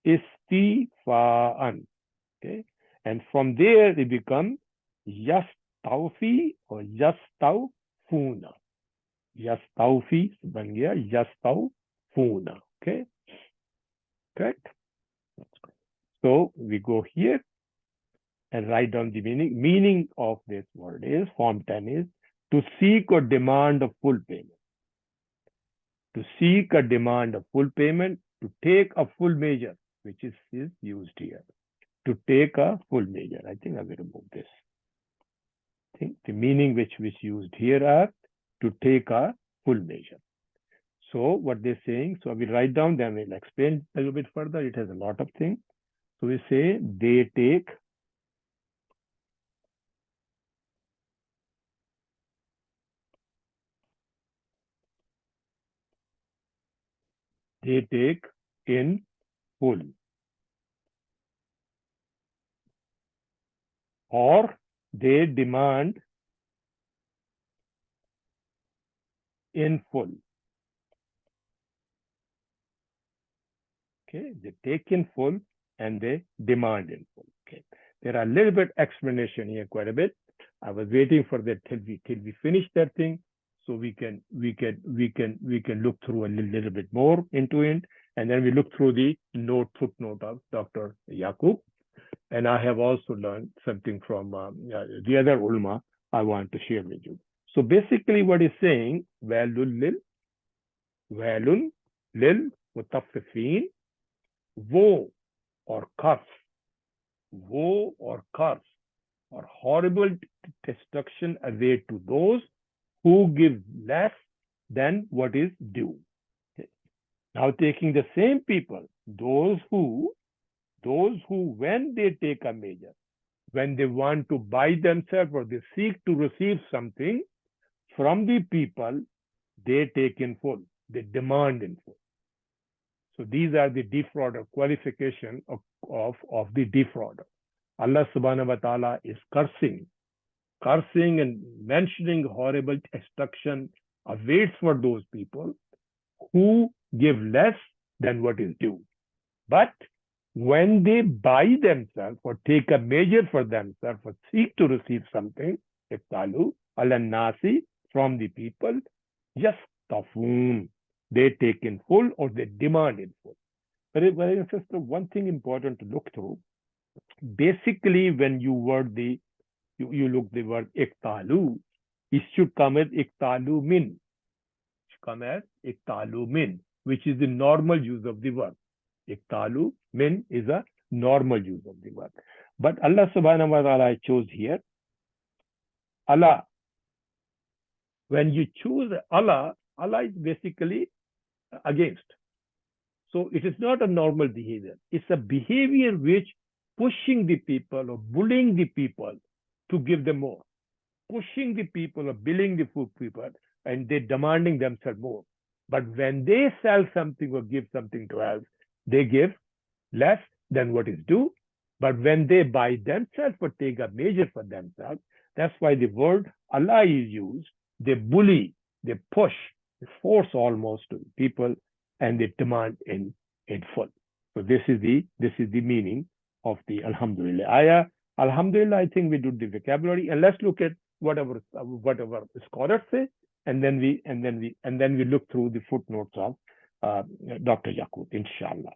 Istifaan. Okay. And from there it becomes Yastaufi or Yastaufuna. Yastaufi ban gaya Yastaufuna. Okay. Correct. So we go here and write down the meaning. Meaning of this word is form 10 is to seek or demand a full payment. To seek a demand of full payment, to take a full measure, which is used here. To take a full measure. I think I will remove this. I think the meaning which used here are to take a full measure. So what they're saying, so I will write down, then we'll explain a little bit further. It has a lot of things. So we say they take in full, or they demand in full. Okay, they take in full and they demand in full. Okay, there are a little bit explanation here, quite a bit. I was waiting for that till we finish that thing, so we can look through a little bit more into it, and then we look through the footnote of Dr. Yaqub. And I have also learned something from the other ulama I want to share with you. So basically what he's saying, walun lil mutaffifin, woe or curse, or horrible destruction away to those who give less than what is due. Okay. Now taking the same people, those who when they take a measure, when they want to buy themselves or they seek to receive something from the people, they take in full, they demand in full. So these are the defrauder qualification of the defrauder. Allah subhanahu wa ta'ala is cursing and mentioning horrible destruction awaits for those people who give less than what is due. But when they buy themselves or take a measure for themselves or seek to receive something, iftalu ala nasi, from the people, yastafun, they take in full or they demand in full. But sister, one thing important to look through, basically when you look the word iktalu, it should come as iktalu min. It should come as iktalu min, which is the normal use of the word. Iktalu min is a normal use of the word. But Allah subhanahu wa ta'ala chose here Allah. When you choose Allah, Allah is basically against. So it is not a normal behavior. It's a behavior which pushing the people or bullying the people to give them more. Pushing the people or billing the people and they demanding themselves more. But when they sell something or give something to us, they give less than what is due. But when they buy themselves or take a measure for themselves, that's why the word Allah is used. They bully, they push, they force almost to people, and they demand in full. So this is the meaning of the Alhamdulillah ayah. Alhamdulillah, I think we do the vocabulary, and let's look at whatever scholars say, and then we look through the footnotes of Dr. Yaqut, inshallah.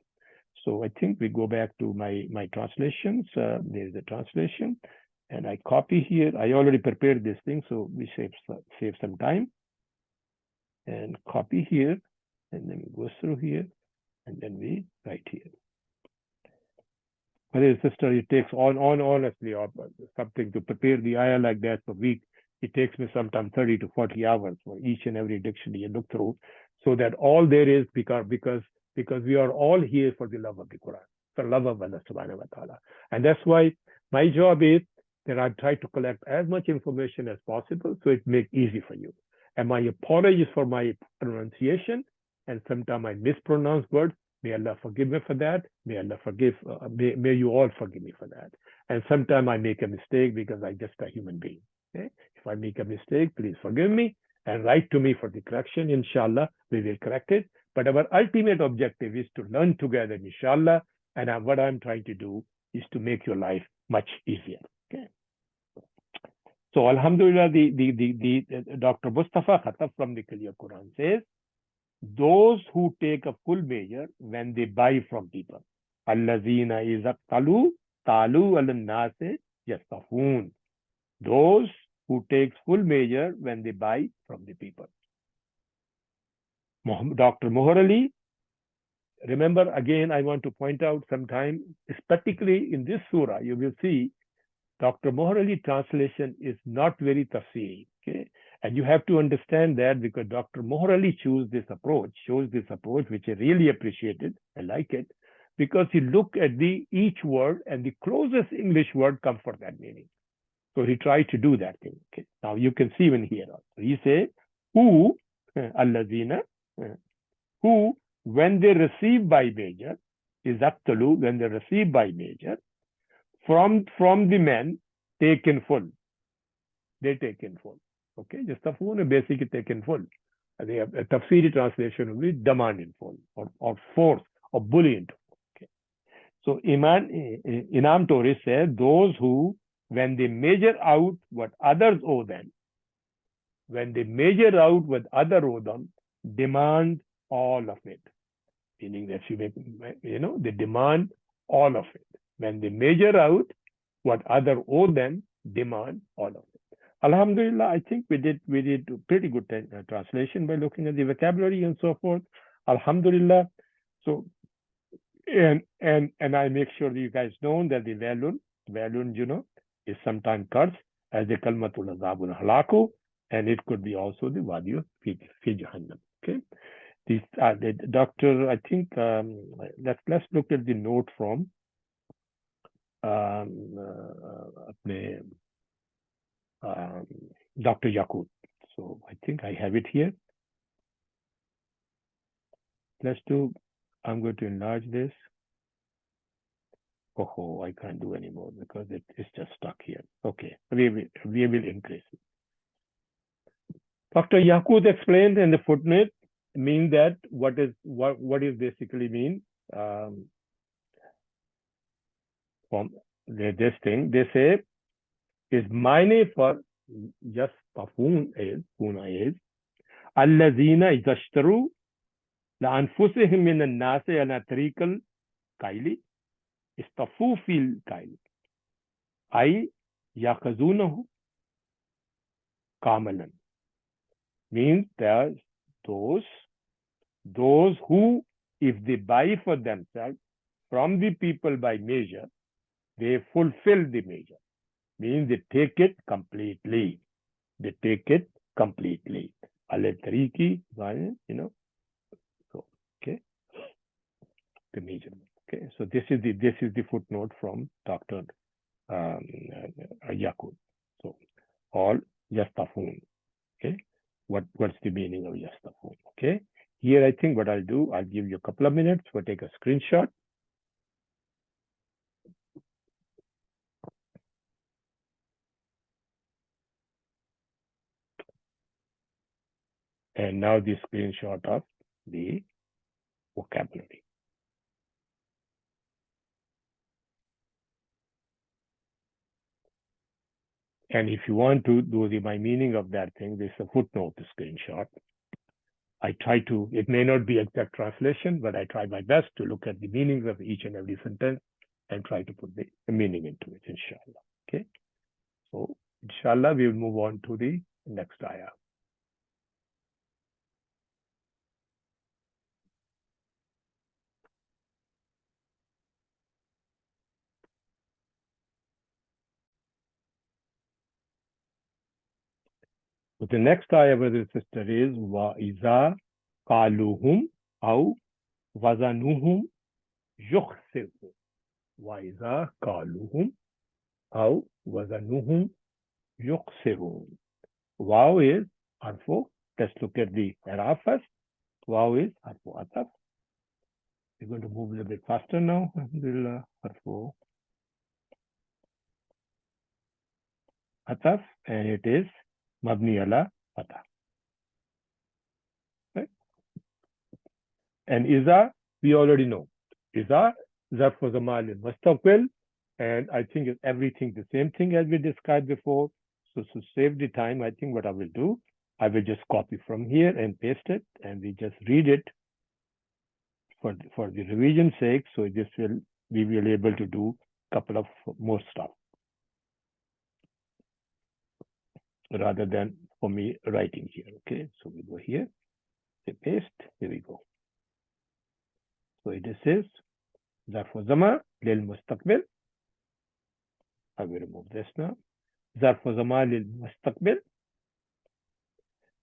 So I think we go back to my translations. There's the translation, and I copy here. I already prepared this thing, so we save some time. And copy here, and then we go through here, and then we write here. But sister, it takes honestly something to prepare the ayah like that per week. It takes me sometimes 30 to 40 hours for each and every dictionary you look through, so that all there is, because we are all here for the love of the Quran, for love of Allah subhanahu wa ta'ala. And that's why my job is that I try to collect as much information as possible so it makes easy for you. And my apologies for my pronunciation, and sometimes I mispronounce words. May Allah forgive me for that. May Allah may you all forgive me for that. And sometimes I make a mistake because I'm just a human being. Okay? If I make a mistake, please forgive me and write to me for the correction. Inshallah, we will correct it. But our ultimate objective is to learn together, inshallah. And what I'm trying to do is to make your life much easier. Okay. So, Alhamdulillah, the Dr. Mustafa Khattab from the Clear Quran says, those who take a full measure when they buy from people. Allazina izaqtalu talu al-nase yastafun. Those who take full measure when they buy from the people. Dr. Mohar Ali, remember again, I want to point out sometime, particularly in this surah, you will see Dr. Mohar Ali translation is not very tafsiri. Okay? And you have to understand that because Dr. Mohar Ali shows this approach, which I really appreciated. I like it because he look at each word and the closest English word comes for that meaning. So he tried to do that thing. Okay. Now you can see when here also. He say, who, allazina, who, when they receive by measure, is aptalu, when they receive by measure, from the men, take in full. They take in full. Okay, just tafun basically taken full. They have a tafsiri translation will be demand in full or force or bully into full. Okay. So Inam Torres said, those who, when they measure out what others owe them, demand all of it. Meaning that they demand all of it. When they measure out what others owe them, demand all of it. Alhamdulillah, I think we did pretty good translation by looking at the vocabulary and so forth. Alhamdulillah. So, and I make sure that you guys know that the valun, is sometimes cursed as the kalmatul azabul halaku, and it could be also the wadiyu fi jahannam. Okay. The doctor, I think, let's look at the note from अपने Dr. Yakut. So I think I have it here. Let's do, I'm going to enlarge this. Oh, I can't do anymore because it's just stuck here. Okay, we will increase it. Dr. Yakut explained in the footnote mean that what is basically mean from this thing. They say is mine for just tafun is allazina izashtaru لأنفسهم من الناس على طريق الكيل استفوا في الكيل أي يأخذونه كاملا means that those who if they buy for themselves from the people by measure they fulfill the measure means they take it completely على طريقي so okay the measurement. Okay, so this is the footnote from Dr. Yakut. So all yastafun. Okay, what's the meaning of yastafun? Okay, here I think what I'll do, I'll give you a couple of minutes for take a screenshot. And now the screenshot of the vocabulary. And if you want to do my meaning of that thing, there's a footnote, the screenshot. I try to, it may not be exact translation, but I try my best to look at the meanings of each and every sentence and try to put the meaning into it, inshallah. Okay. So, inshallah, we will move on to the next ayah. So the next ayah, brother and sister, is وَإِذَا قَالُوهُمْ أَوْ وَزَنُوهُمْ يُخْسِرُونَ وَإِذَا قَالُوهُمْ أَوْ وَزَنُوهُمْ يُخْسِرُونَ. Wow is harfu. Let's look at the i'rab first. Wow is harfu ataf. We're going to move a little bit faster now. Alhamdulillah, harfu ataf, and it is mabni ala fatah. Right? And iza, we already know. Iza, zarf wa zamal mustaqbil, and I think it's everything the same thing as we described before. So to save the time, I think what I will do, I will just copy from here and paste it, and we just read it for the revision sake. So this will we will be able to do a couple of more stuff rather than for me writing here. Okay, so we go here, say paste, here we go. So it says ظرف زمان للمستقبل. I will remove this now. ظرف زمان للمستقبل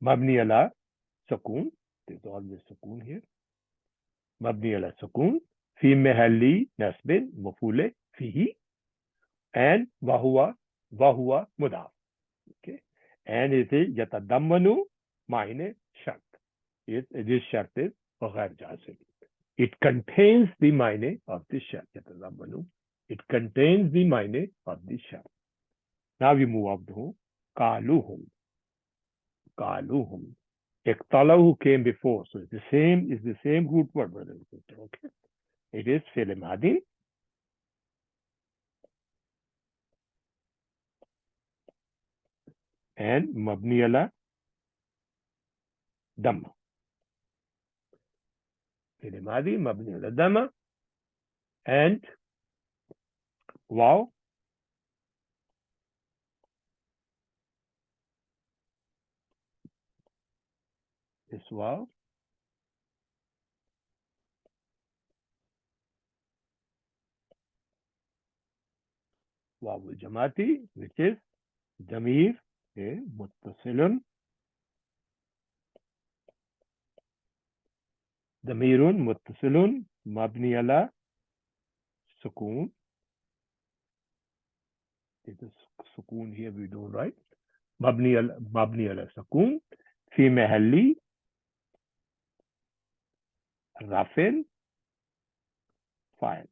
مبني على سكون. There's always سكون here. مبني على سكون في محل نصب مفعول فيه and وهو مضاف. Okay, and it is يتضمن معنى شرط. This shart is غير جازم. It contains the معنى of the shart. يتضمن. It contains the معنى of the shart. Now we move up to قالوهم. قالوهم. اقتلوا came before, so it's the same root word, brother and sister. Okay, it is فعل ماضي. And مبني على ضم. فعل ماضي مبني على ضم. And wow. This wow. واو الجماعتي, which is ضمير متصل. ضمير متصل مبني على سكون This is sukoon here we don't write. Mabni ala sukoon. Fi mahalli rafin fa'il.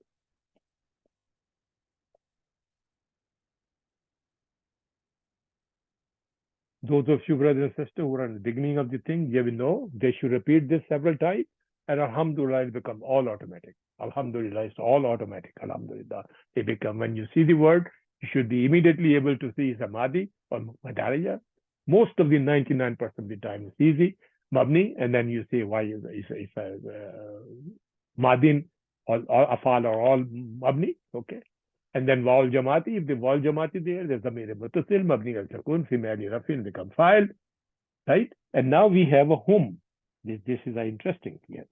Those of you brothers and sisters who are in the beginning of the thing, you will know they should repeat this several times, and alhamdulillah, it becomes all automatic. Alhamdulillah, it's all automatic. Alhamdulillah. They become, when you see the word, you should be immediately able to see it's a Madi or Madariya. Most of the 99% of the time it's easy, Mabni, and then you say why is Madin or Afal are all Mabni, okay? And then Wal Jamati, if the Wal Jamati there, there's a Zamir Mutasil, Mabni al Sakun, Fimali Rafin become filed, right? And now we have a hum. This is interesting here.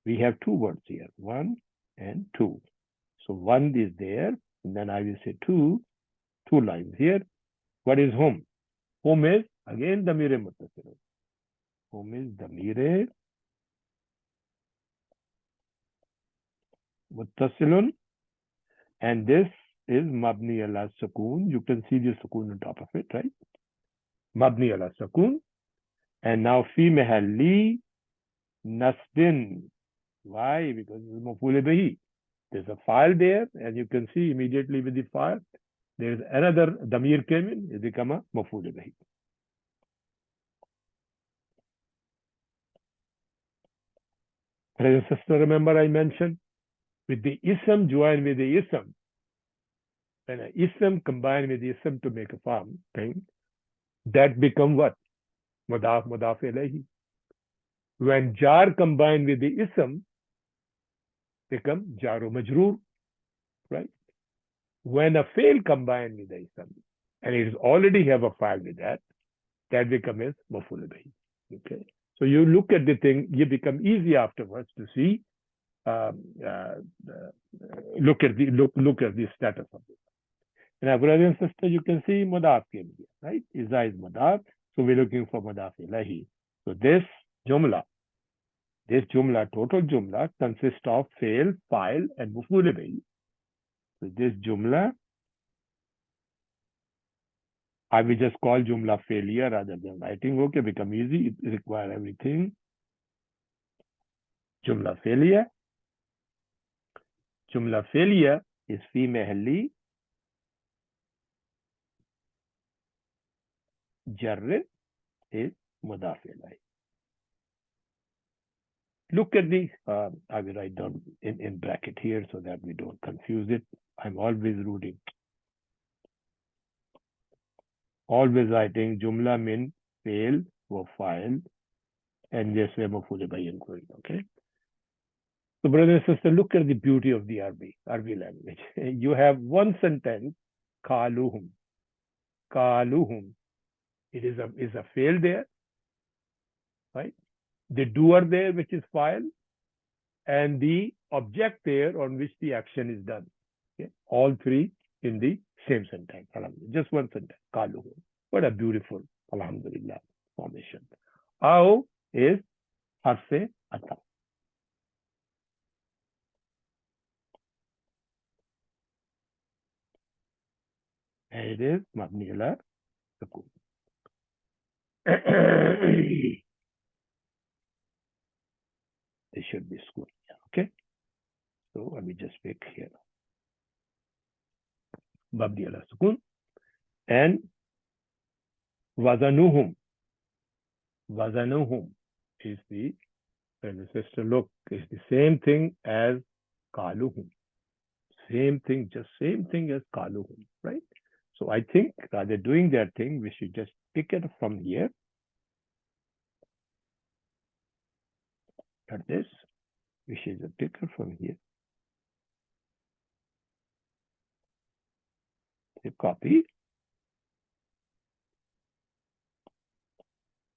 We have two words here, 1 and 2. So 1 is there, and then I will say 2 lines here. What is hum? Hum is, again, Damir Mutasil. Hum is Damir Mutasilun, and this is Mabni ala Sakun. You can see the Sakun on top of it, right? Mabni ala Sakun. And now fi mahalli nasbin. Why? Because it's maf'ul bihi. There's a file there, and you can see immediately with the file, there's another damir came in, it become a maf'ul bihi. Brothers and sisters, remember I mentioned with the ism joined with the ism. When an ism combined with the ism to make a form thing, that become what? Mudaf ilayhi. When jar combined with the ism, become jaru majroor, right? When a fail combined with the ism, and it already have a file with that becomes maf'ul bihi. Okay, so you look at the thing, you become easy afterwards to see. Look at the status of it. Now, brothers and sisters, you can see mudaf came here, right? Iza is mudaf, so we're looking for mudaf ilahi. So this jumla, total jumla consists of fail, file, and maf'ul bihi. So this jumla, I will just call jumla failure rather than writing. Okay, become easy. It requires everything. Jumla failure. Jumla failure is fi mahalli jarr is mudaf ilayhi. Look at the, I will write down in bracket here so that we don't confuse it. I'm always reading. Always writing jumla min fail or file, and this way maf'ul bihi including, okay? So brothers and sisters, look at the beauty of the Arabic language. You have one sentence, kaluhum. Kaluhum. It is a fail there, right? The doer there, which is file, and the object there on which the action is done. Okay? All three in the same sentence. Just one sentence. Kaluhum. What a beautiful, alhamdulillah, formation. Ao is harse ata. And it is mabni ala sukun. They should be square. Okay. So let me just pick here. Mabni ala sukun. And wazanuhum. Wazanuhum is the, and sister, look, is the same thing as kaluhum. Same thing, just same thing as kaluhum, right? So I think rather doing that thing, we should just pick it from here. At this, we should just pick it from here. So copy.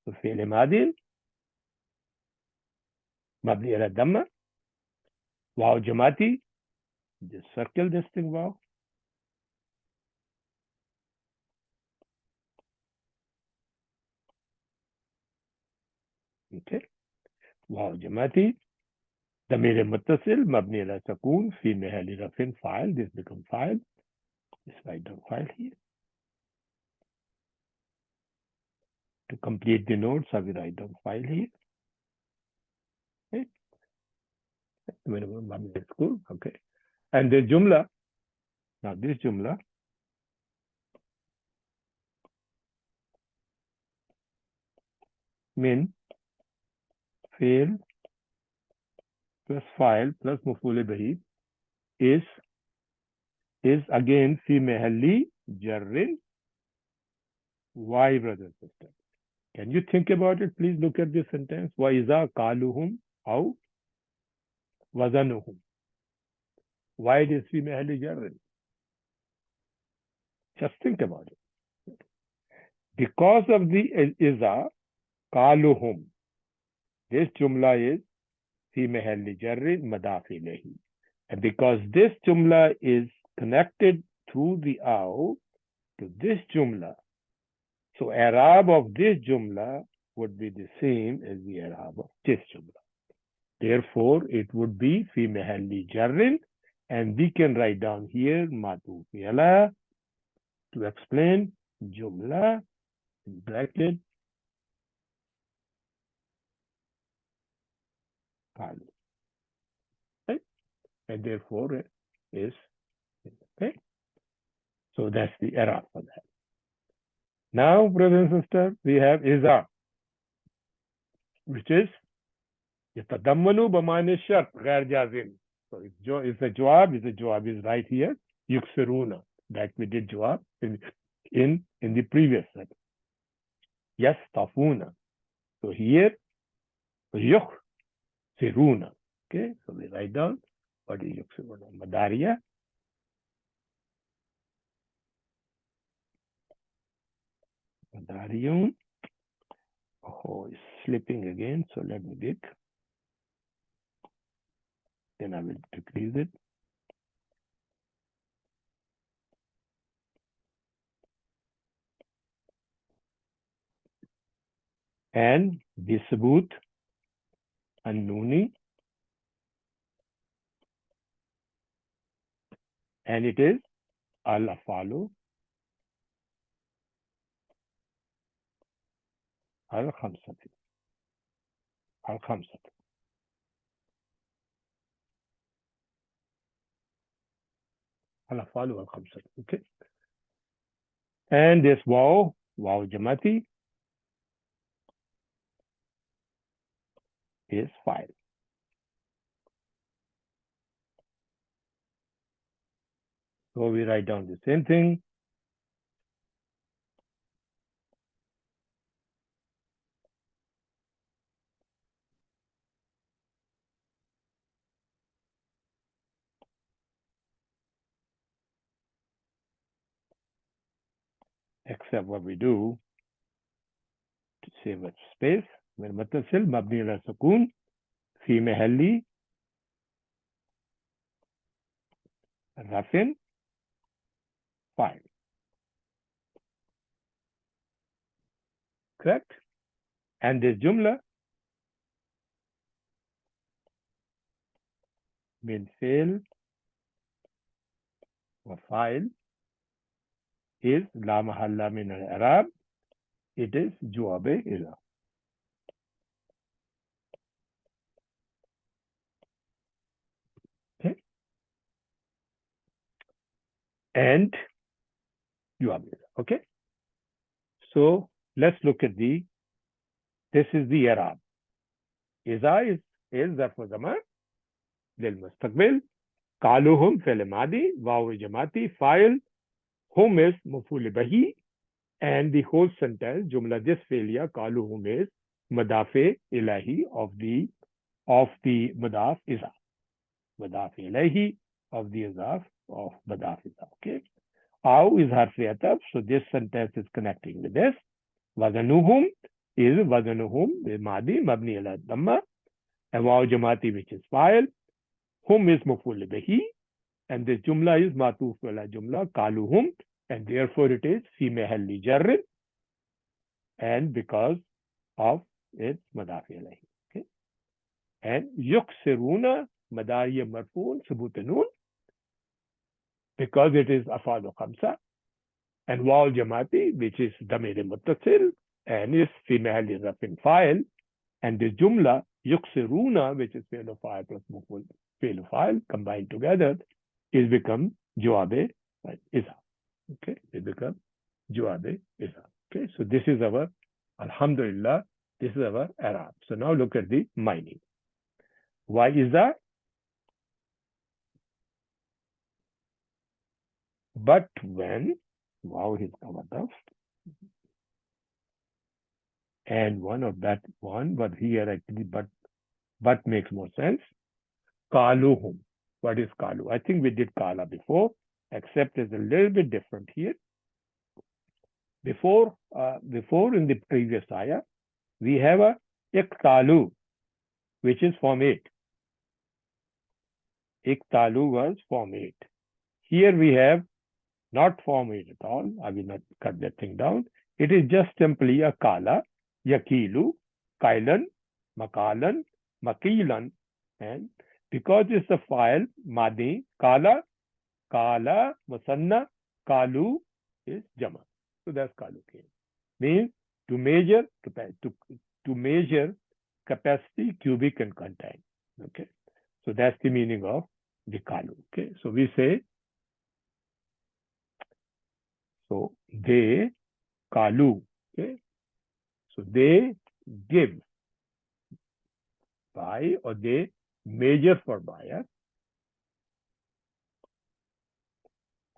So fi'l madin, mabni ala damma, waw jamati. Just circle this thing, wow. Okay. Wow jamati. Damir muttasil, mabni ala sakun, fi mahali rafin file. This becomes file. Just write down file here. To complete the notes, I will write down file here. Okay. School. Okay. And the jumla. Now this jumla min fail plus file plus maf'ul bihi is again fi mahalli jarrin. Why, brother and sister? Can you think about it? Please look at this sentence. Wa iza qaluhum aw wazanuhum. Why it is fi mahalli jarrin? Just think about it. Because of the iza qaluhum. This jumla is fi mahalli jarrin madaf ilayhi. And because this jumla is connected through the aw to this jumla, so Arab of this jumla would be the same as the Arab of this jumla. Therefore, it would be fi mahalli jarrin, and we can write down here matuf ala to explain jumla in bracket qalu. Right? And therefore it is okay. So that's the Arab for that. Now, brothers and sisters, we have iza, which is yatadammanu b'ma'na shart ghair jazim. So it's a jawab is right here. Yuksiruna, that we did jawab in the previous set. Yes, tafuna. So here, yuksiruna. Okay, so we write down what is yuksiruna. Madariya. Madariyun. Oh, it's slipping again. So let me dig. Then I will decrease it. And bisabut and nuni. And it is al-afalu al-khamsati. Al-khamsati. Al-afalu al-khamsati. Okay. And this waw jamati is 5. So we write down the same thing. Except what we do to save us space. When mutasil mabni ala sukun fi mahalli rafin 5. Correct? And this jumla min fail wa file is la mahalla min al-i'rab. It is jawab iza. Okay? And jawab iza. Okay? So let's look at this is the i'rab. Iza is zarf zaman lil mustaqbil. Qaluhum fi'l madi, waw jamati, file, hum is maf'ul bihi, and the whole sentence, jumla this failure, qaluhum is madafe ilahi of the madaf iza. Madaf ilahi of the izaf of madaf iza. Okay. Aw is harfi atab, so this sentence is connecting with this. Wazanuhum is madi, mabni ala dhamma, and waw jamati, which is file. Hum is maf'ul bihi, and this jumla is matuf ala jumla qaluhum, and therefore it is fi mahalli jarr, and because of its madaf ilayhi. Okay. And yuksiruna madariya marfuun subut noon, because it is afalu khamsa, and waw jamati, which is damir muttasil, and is fi mahalli rafin file, and the jumla yuksiruna, which is fi'l file plus maf'ul fi'l file combined together, is become jawabe isa. Okay, it becomes jawabe isa. Okay, so this is our alhamdulillah, this is our Arab. So now look at the mining. Why is that? But when, wow, he's covered up. And one of that one, but here actually, but makes more sense. Kaluhum. What is kalu? I think we did kala before, except it's a little bit different here. Before in the previous ayah, we have a iktalu, which is form 8. Iktalu was form 8. Here we have not form 8 at all. I will not cut that thing down. It is just simply a kala, yakilu, kailan, makalan, makilan, and because it's a file, madi, kala, musanna, kalu is jama. So that's kalu came. Means to measure capacity, cubic and contain. Okay. So that's the meaning of the kalu. Okay. So we say, so they kalu. Okay. So they give, buy, or they measure for buyer.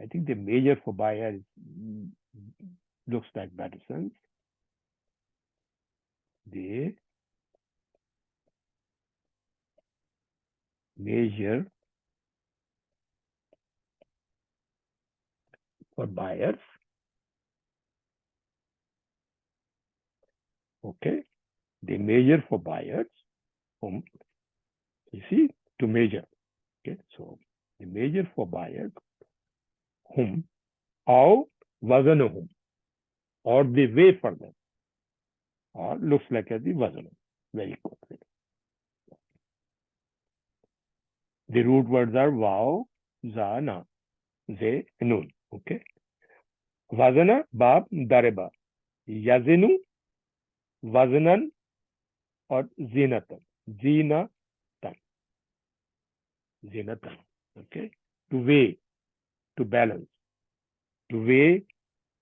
I think the measure for buyer looks like better sense. They measure for buyers. Okay. They measure for buyers. Whom, you see, to measure. Okay. So they measure for buyers. Whom, or wazanuhum, or they weigh for them, or looks like the wazanu. Very good. The root words are waw, za, na, ze, nun. Okay. Wazana, bab, dareba. Yazinu, wazanan, or zinatan. Zinatan. Zinatan. Okay. To weigh, to balance. To weigh,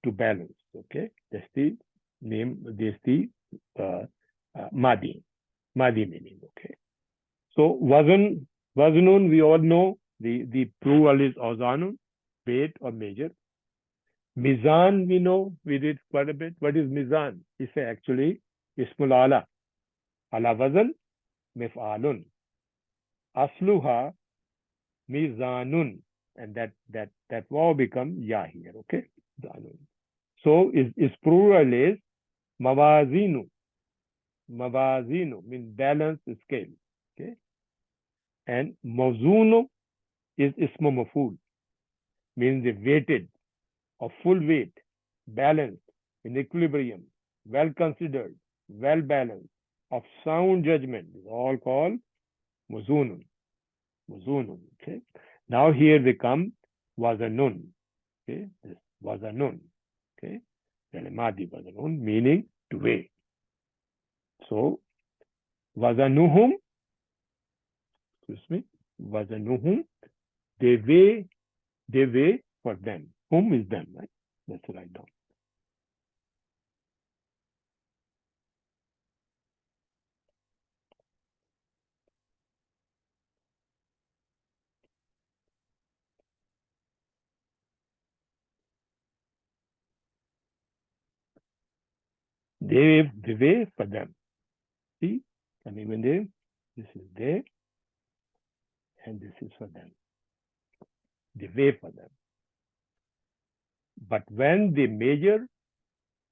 to balance. Okay. That's the name, that's the Madi. Madi meaning. Okay. So wazanun, we all know the plural is ozanun, weight or measure. Mizan, we know, we did quite a bit. What is mizan? It's actually ismul ala. Ala wazan, mif'alun. Asluha, mizanun. And that waw become ya here. Okay. Zanun. So its plural is mawazinu. Mawazinu means balance scale. Okay. And mawzunu is ismu maful, means the weighted or full weight, balanced, in equilibrium, well considered, well balanced, of sound judgment, is all called muzunun. Muzunun. Okay. Now here they come wazanun. Okay. This wazanun. Okay. Madi wazanun, meaning to weigh. So wazanuhum, excuse me, wazanuhum, they weigh for them. Whom is them, right? That's right down. They weigh for them. See, and even there, this is they, and this is for them. They weigh for them. But when they measure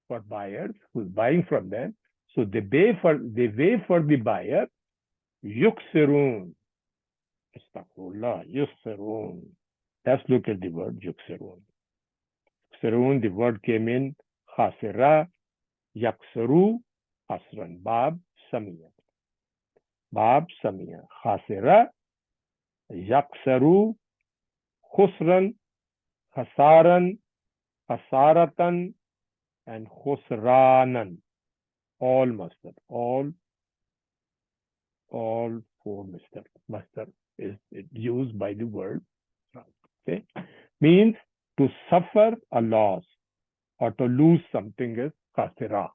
for buyers who's buying from them, so they weigh for the buyer, yuksirun. Astaghfirullah, yuksirun. Let's look at the word yuksirun. Yuksirun, the word came in khasira, yaksaru, asran, bab, samiyah. Bab, samiyah. Khasira, yaksaru, khusran, khasaran, khasaratan, and khusranan. all masdar, all four masdar is used by the word. Okay, means to suffer a loss or to lose something is khasira.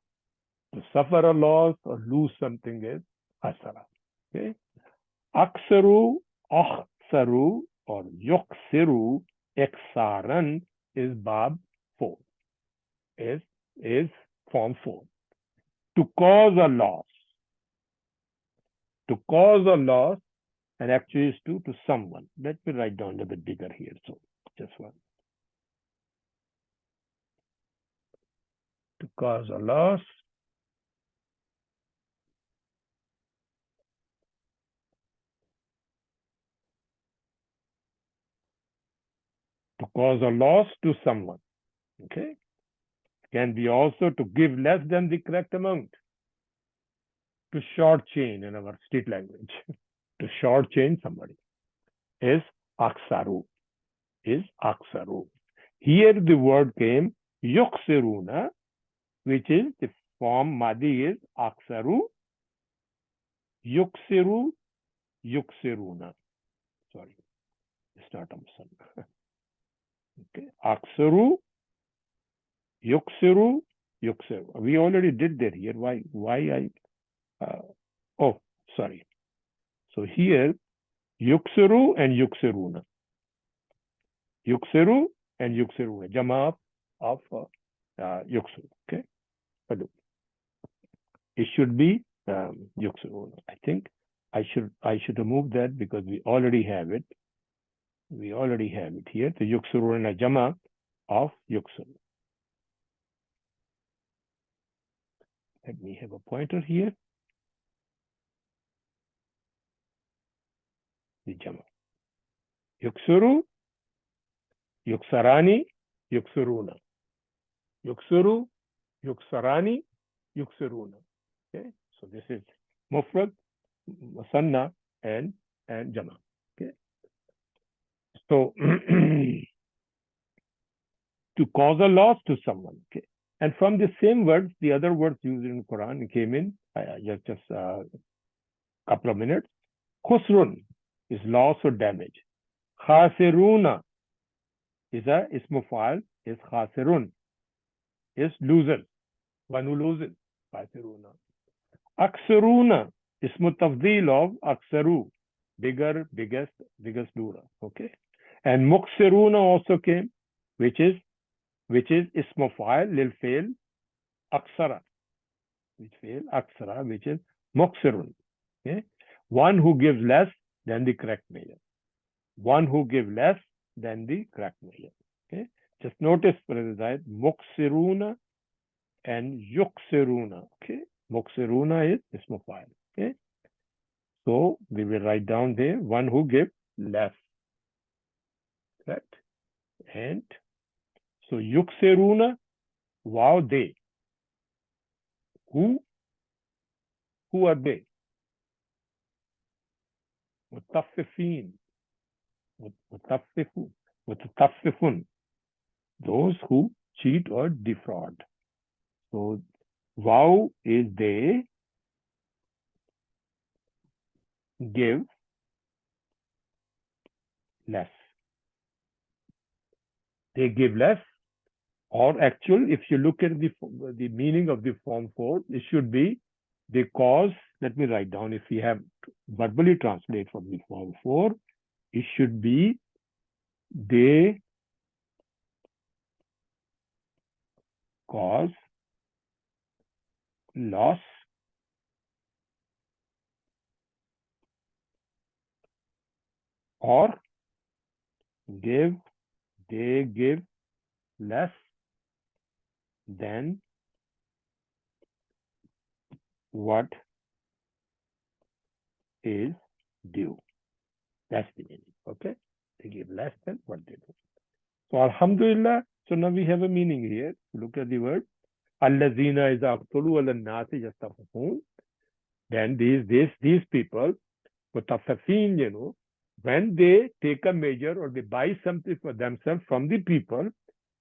To suffer a loss or lose something is khasara. Okay, aksaru, akhsaru, or yuksiru, iksaran is bab 4. Is form 4. To cause a loss. To cause a loss, and actually is to someone. Let me write down a bit bigger here. So just one. To cause a loss. To cause a loss to someone. Okay. Can be also to give less than the correct amount. To shortchange in our street language. To shortchange somebody is aksaru. Is aksaru. Here the word came yuksiruna, which is the form madi is aksaru, yuksiru, yuksiruna. Sorry, it's not amsan. Okay, aksaru, yuksiru, yuksiru. We already did that here. Why I? Oh, sorry. So here, yuksiru and yuksiruna. Yuksiru and yuksiruna. Jama of yuksiru. Okay, but it should be yuksiruna. I think I should remove that because we already have it. We already have it here. The yuksiruna jama of yuksiru. Let me have a pointer here. The jama. Yuksuru, yuksarani, yuksuruna. Yuksuru, yuksarani, yuksuruna. Okay, so this is mufrad, musanna, and jama. Okay, so to cause a loss to someone. Okay, and from the same words, the other words used in Quran came in just a couple of minutes. Khusrun is loss or damage. Khasiruna is a ismu fa'al, is khasirun, is loser, one who loses. Khasiruna. Aksaruna, ismu tafdeel of aksaru, bigger, biggest lura. Okay, and muksiruna also came, which is ismu fa'al lil fail aksara, which is muksirun. Okay, one who gives less than the correct measure. One who gives less than the correct measure. Okay, just notice, brother, muksiruna and yuksiruna. Okay, muksiruna is ismu fa'al. Okay, so we will write down there one who gives less. Correct, and so yuksiruna, wow, they. Who are they? Mutaffifin. Mutaffifun. Those who cheat or defraud. So wow is they give less. They give less, or actual, if you look at the meaning of the form 4, it should be they cause. Let me write down, if we have verbally translate from the form 4, it should be they cause loss or they give less than what is due. That's the meaning. Okay, they give less than what they do. So alhamdulillah, so now we have a meaning here. Look at the word. Allazina is aqtulu ala nasi yastafun. Then these people, mutaffifin, when they take a measure or they buy something for themselves from the people,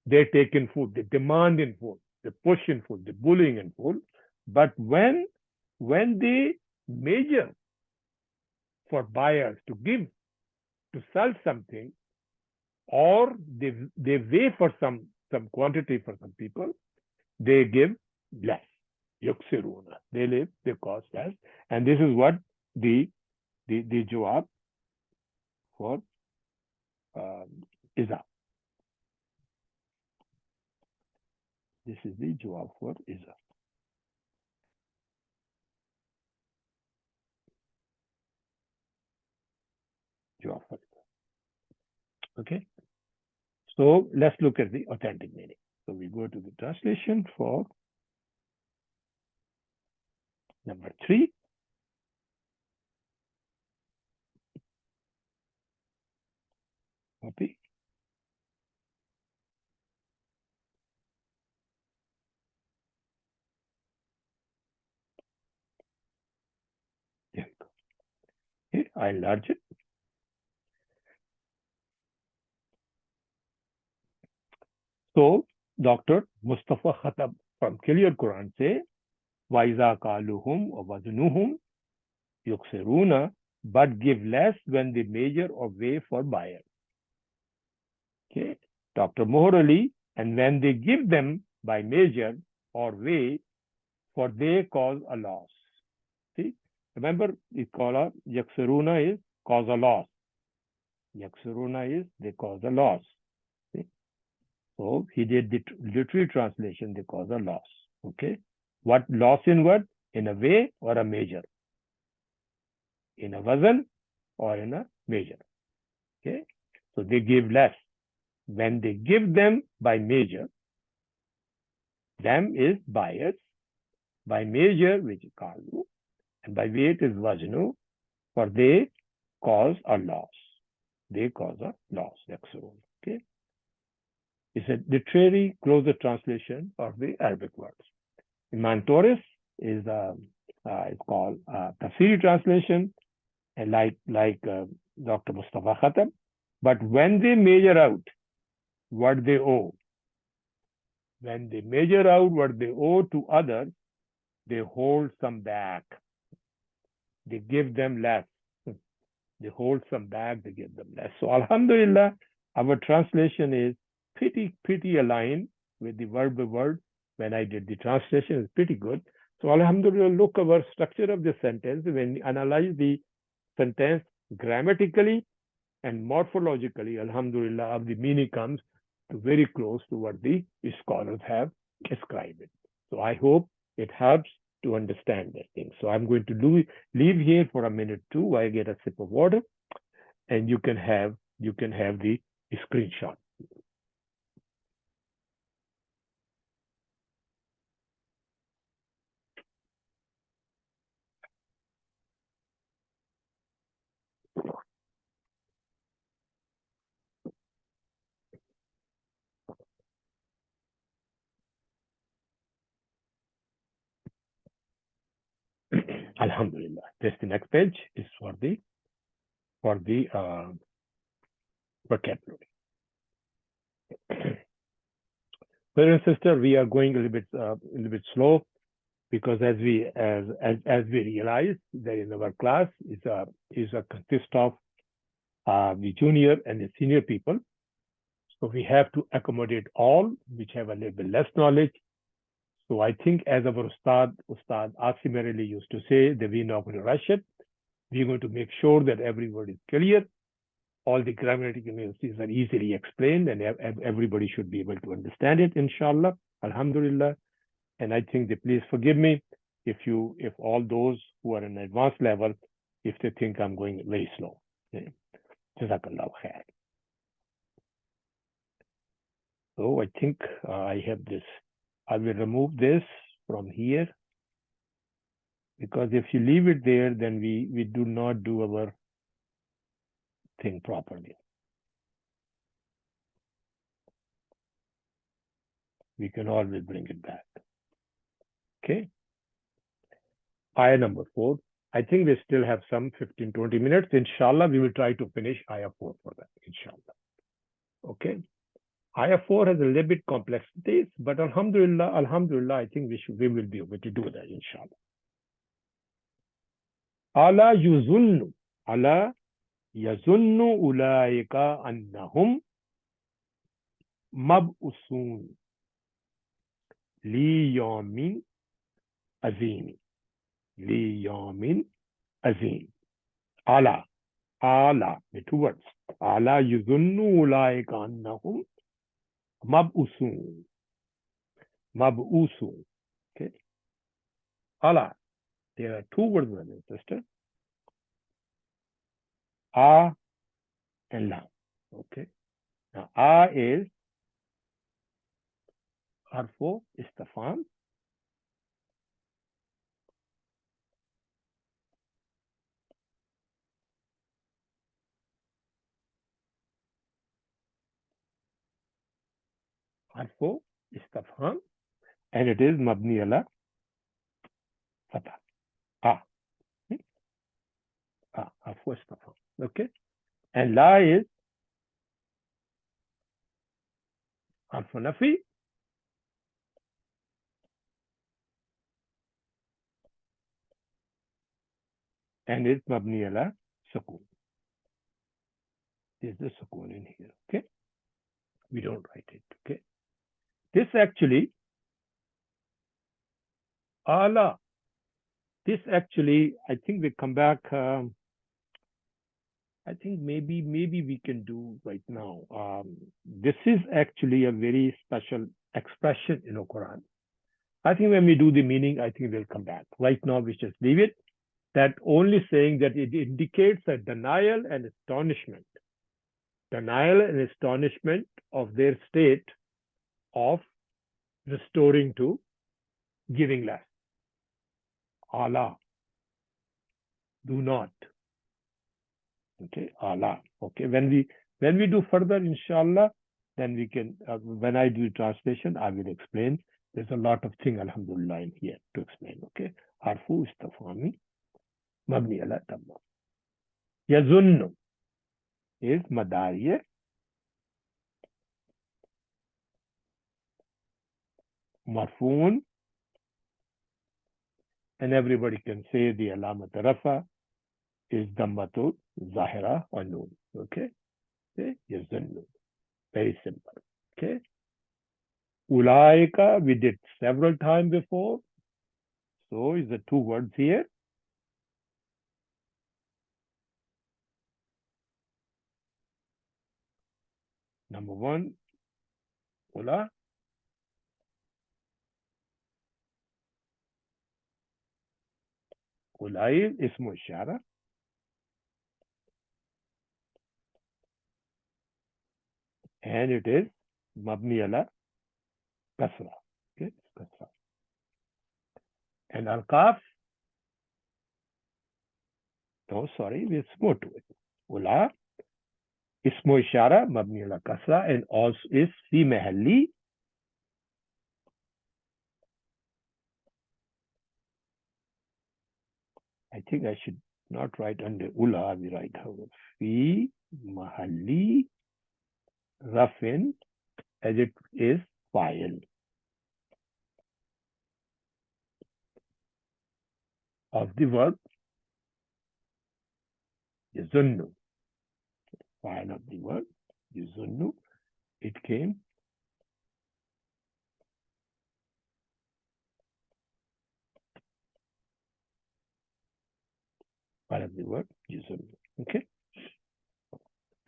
they take in food, they demand in food, they push in food, they bullying in food. But when they measure for buyers to give, to sell something, or they weigh for some quantity for some people, they give less. Yuksiruna. They cost less. And this is what the jawab for Iza. This is the jawab for Iza. Jawab for Iza. Okay. So let's look at the authentic meaning. So we go to the translation for number 3. Copy. There we go. Okay, I enlarge it. So Dr. Mustafa Khatab from Clear Quran say, Waiza kaluhum or waznuhum yuksiruna, but give less when they measure or weigh for buyer. Okay. Dr. Mohar Ali, and when they give them by measure or weigh, for they cause a loss. See, remember the caller yaksiruna is cause a loss. Yaksiruna is they cause a loss. See? So he did the literary translation, they cause a loss. Okay. What loss in what? In a way or a measure? In a wazan or in a measure. Okay. So they give less. When they give them by measure, them is buyers, by measure, which is kalu, and by weight is vajnu, for they cause a loss. They cause a loss. Okay. It's a literary closer translation of the Arabic words. Iman Torres is called Tafsiri translation, and like Dr. Mustafa Khatam. But when they measure out what they owe, when they measure out what they owe to others, they hold some back. They give them less. They hold some back, they give them less. So Alhamdulillah, our translation is pretty aligned with the word by word. When I did the translation, it's pretty good. So Alhamdulillah, look our structure of the sentence. When we analyze the sentence grammatically and morphologically, Alhamdulillah, the meaning comes to very close to what the scholars have described it. So I hope it helps to understand that thing. So I'm going to leave here for a minute too while I get a sip of water, and you can have the screenshot. Alhamdulillah. This the next page is for the vocabulary. Brother and sister, we are going a little bit slow because as we realize that in our class is a consist of the junior and the senior people. So we have to accommodate all which have a little bit less knowledge. So I think as our Ustad Asim Ali used to say, that we're not going to rush it. We're going to make sure that every word is clear. All the grammatical nuances are easily explained and everybody should be able to understand it, inshallah. Alhamdulillah. And I think that please forgive me if all those who are in advanced level, if they think I'm going very slow. Jazakallah khair. So I think I have this. I will remove this from here because if you leave it there, then we do not do our thing properly. We can always bring it back. Okay. Ayah number 4. I think we still have some 15-20 minutes. Inshallah, we will try to finish Ayah 4 for that. Inshallah. Okay. Ayah 4 has a little bit complexities, but Alhamdulillah, I think we will be able to do that, inshallah. Ala yuzunnu, ala yazunnu ulaika annahum mab'usun li yawmin azim. Li yawmin azim. Ala, the two words. Ala yuzunnu ulaika annahum mab'usun. Mab'usun. Okay. Ala. There are two words, brother and sister. A and la. Okay. Now, A is harfo istifham. Harfo istifham. And it is mabni ala fatah. A. Harfo istifham. Okay. And la is harfo nafi. And it's mabni ala sukun. There's the sukun in here. Okay. We don't write it. Okay. This actually, ala. This actually, I think we come back. I think maybe we can do right now. This is actually a very special expression in the Quran. I think when we do the meaning, I think we'll come back. Right now, we just leave it. That only saying that it indicates a denial and astonishment. Denial and astonishment of their state of restoring to giving less. Allah. Do not. Okay, Allah. Okay, when we do further, inshallah, then we can, when I do translation, I will explain. There's a lot of things, alhamdulillah, in here to explain. Okay, harfu istifhami mabni ala tamam. Yazunnu is madariya. Marfoon, and everybody can say the alamat rafa is dammatul zahira or noon. Okay, yazunnu, very simple. Okay, ulaika we did several times before, so is the two words here. Number one, ula. Ulayl ismu ishara. And it is mabni ala kasra. Okay, kasra. And al-qaf, no, sorry, let's go to it. Ula, ismu ishara, mabni ala kasra, and also is fi mahalli. I think I should not write under ula, we write however. Fi mahalli rafin, as it is file of the verb yazunnu. File of the verb yazunnu. It came part of the word yazunnu. Okay.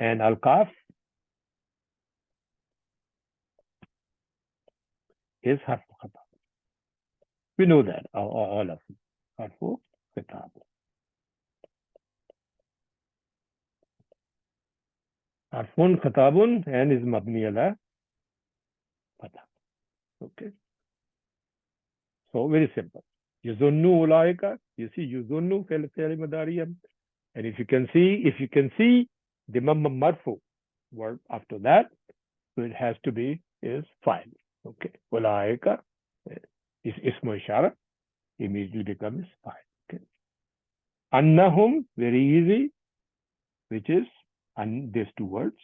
And al-qaf is harfu khatab. We know that, all of them. Harfu khatab. Harfun khatabun and is mabni ala fatah. Okay. So very simple. Yuzunnu ulaika. You see yuzunnu fi'l madariyam. And if you can see the marfu word after that, so it has to be is file. Okay. Ulaika is ismu ishara. Immediately becomes file. Okay. Annahum, very easy, which is these two words.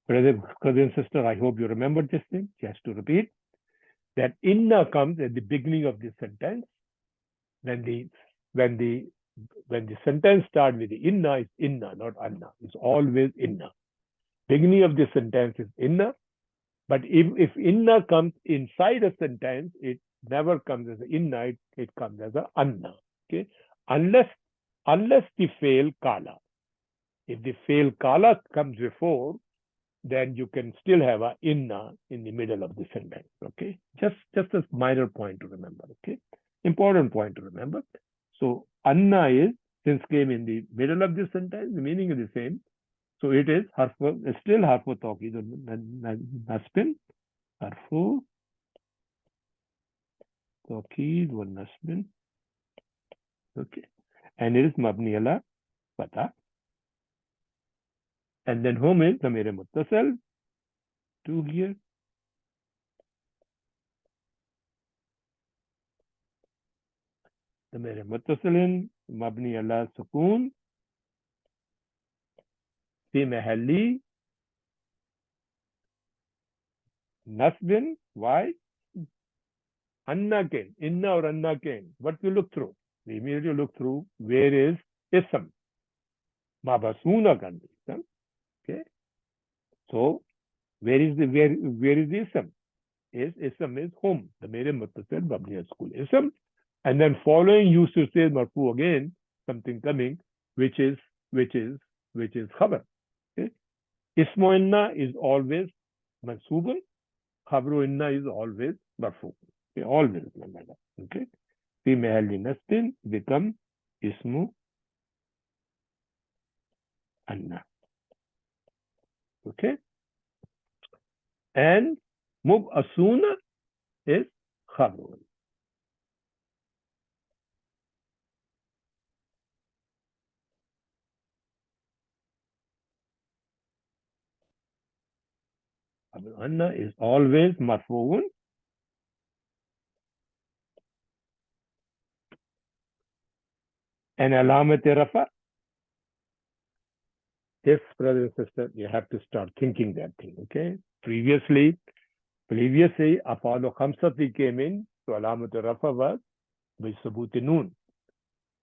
Brother and sister, I hope you remember this thing. Just to repeat, that inna comes at the beginning of the sentence. When the when the when the sentence starts with the inna, it's inna, not anna. It's always inna. Beginning of the sentence is inna, but if inna comes inside a sentence, it never comes as a inna, it comes as a anna. Okay, unless the fail kala. If the fail kala comes before, then you can still have a inna in the middle of the sentence. Okay, just a minor point to remember. Okay, important point to remember. So anna is, since came in the middle of the sentence, the meaning is the same. So it is still harfu tawkid nasbin, harfu tawkid wa nasbin. Okay, and it is mabni ala fatha. And then home is damir muttasal, to here. damir muttasilin mabni ala sukun fi mahalli nasbin. Why? Anna came, inna or anna came. What we look through? We immediately look through where is ism. Mabasuna can be ism. Okay. So where is the ism? Ism is home. The mere muttasil mabni school ism. And then following used to say marfu again, something coming, which is khabar. Okay. Ismu inna is always mansubun. Khabru inna is always marfu. Okay. Always remember that. Okay. في محل نصب become اسم أن. Okay, and مبأسون is خبر. خبر أن is always مرفوع and علامة رفع. This, brother and sister, you have to start thinking that thing. Okay, previously أفعال خمسة came in, so علامة رفع was بثبوت نون,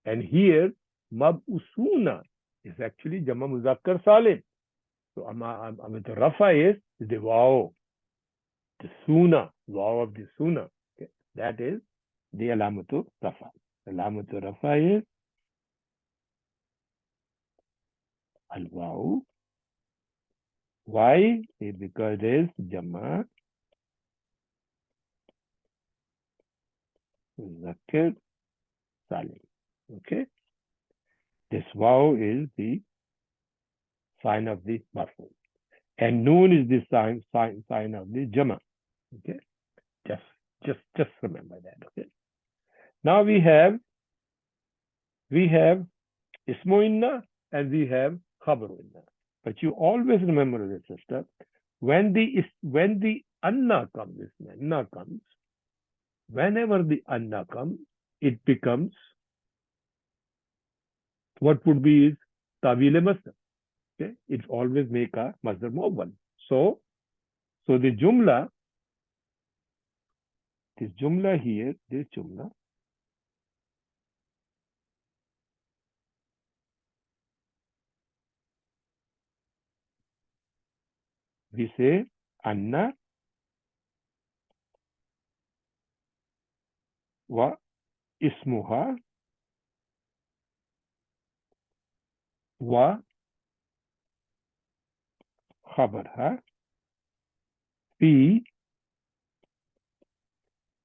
and here مبأسون is actually جمع مذكر سالم. So the rafa is the wow, the suna, wow of the suna. Okay. That is the alamatu rafa. Alamatu rafa is al wow. Why? Because it is jama zakir salim. Okay. This wow is the sign of the marfu, and noon is the sign of the jama. Okay. Just remember that. Okay. Now we have ismu inna and we have khabaru inna. But you always remember this, sister, when the anna comes, whenever the anna comes, it becomes, what would be is tawil masdar. Okay, it always make a masdar muawwal. So the jumla, this jumla here, this jumla, we say anna wa ismuha wa khabarha fi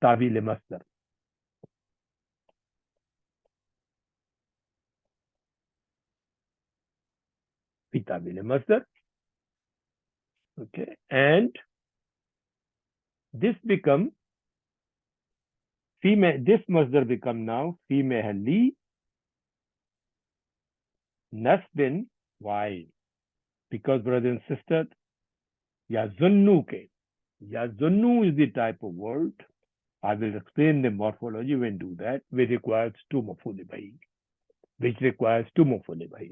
tawil masdar. Fi tawil masdar. Okay, and this become this masdar become now fi mahalli nasbin. Why? Because, brother and sister, yazunnu came. Yazunnu is the type of word. I will explain the morphology when do that, which requires two maf'ul bihi.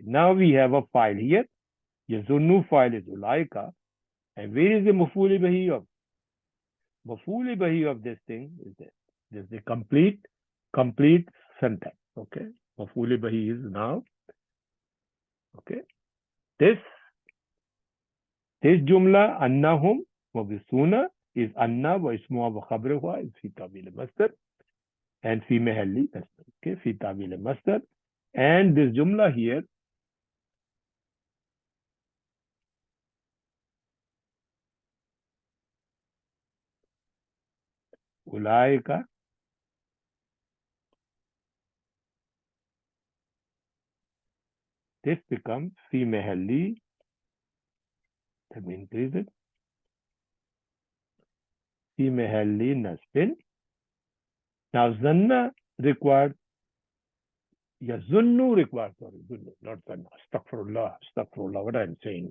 Now we have a file here. Yazunnu file is ulaika. And where is the maf'ul bihi of? Maf'ul bihi of this thing is this. This is the complete sentence. Okay. Maf'ul bihi is now. Okay. This jumla annahum mabsuna is anna wa ismuha wa khabruha is fi tabil masdar and fi mahalli masdar. Okay. Fi tabil masdar. And this jumla here ulaika, this becomes fi mahalli. Let me increase it. Fi mahalli nasbin. Now zanna required. Yazunnu requires, sorry, zunnu, not zanna. Astaghfirullah, what I'm saying.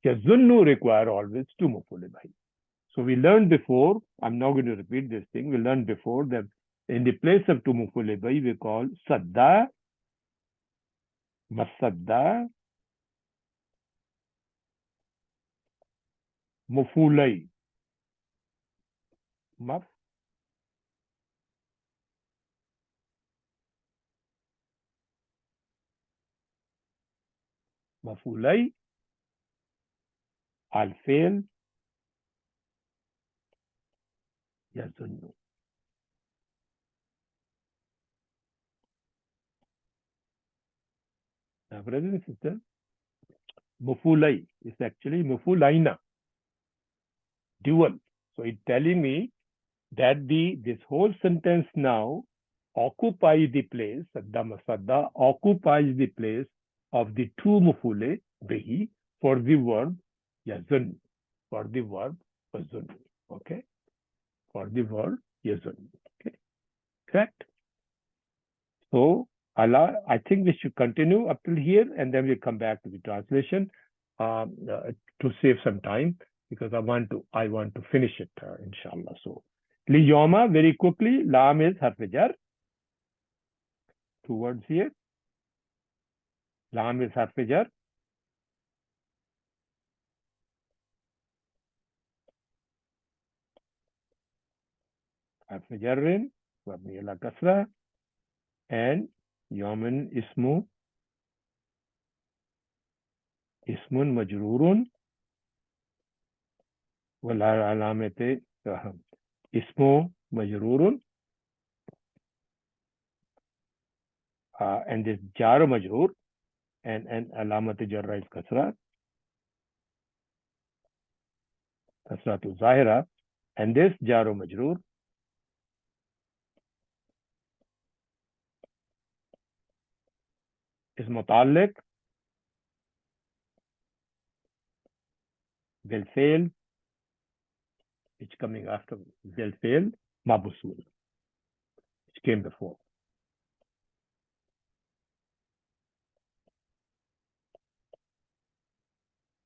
Yazunnu require always two maf'ul bihi. So we learned before, I'm not going to repeat this thing, we learned before that in the place of two maf'ul bihi, we call sadda, masadda, maf'ulai. Maf, maf'ulai, al-fail, yazunnu. Now, brothers and sisters, maf'ulai is actually maf'ulaina, dual. So it's telling me that this whole sentence now occupies the place, sadda masadda occupies the place of the two maf'ule bihi for the verb yazun, for the verb yazun. Okay, for the verb yazun. Okay, correct. So Allah, I think we should continue up till here, and then we'll come back to the translation to save some time because I want to finish it, inshallah. So liyoma, very quickly, lam is harf-jar. Two words here. Lam is harf-jar. Harf-jarrin, mabni ala kasra, and yawmin ismun majrurun, wal alamate ismu majrurun, and this jar majrur, and alamat jarra is kasra to zahira, and this jar majrur is muta'alliq bil fail, which coming after bil fail mabsul, which came before.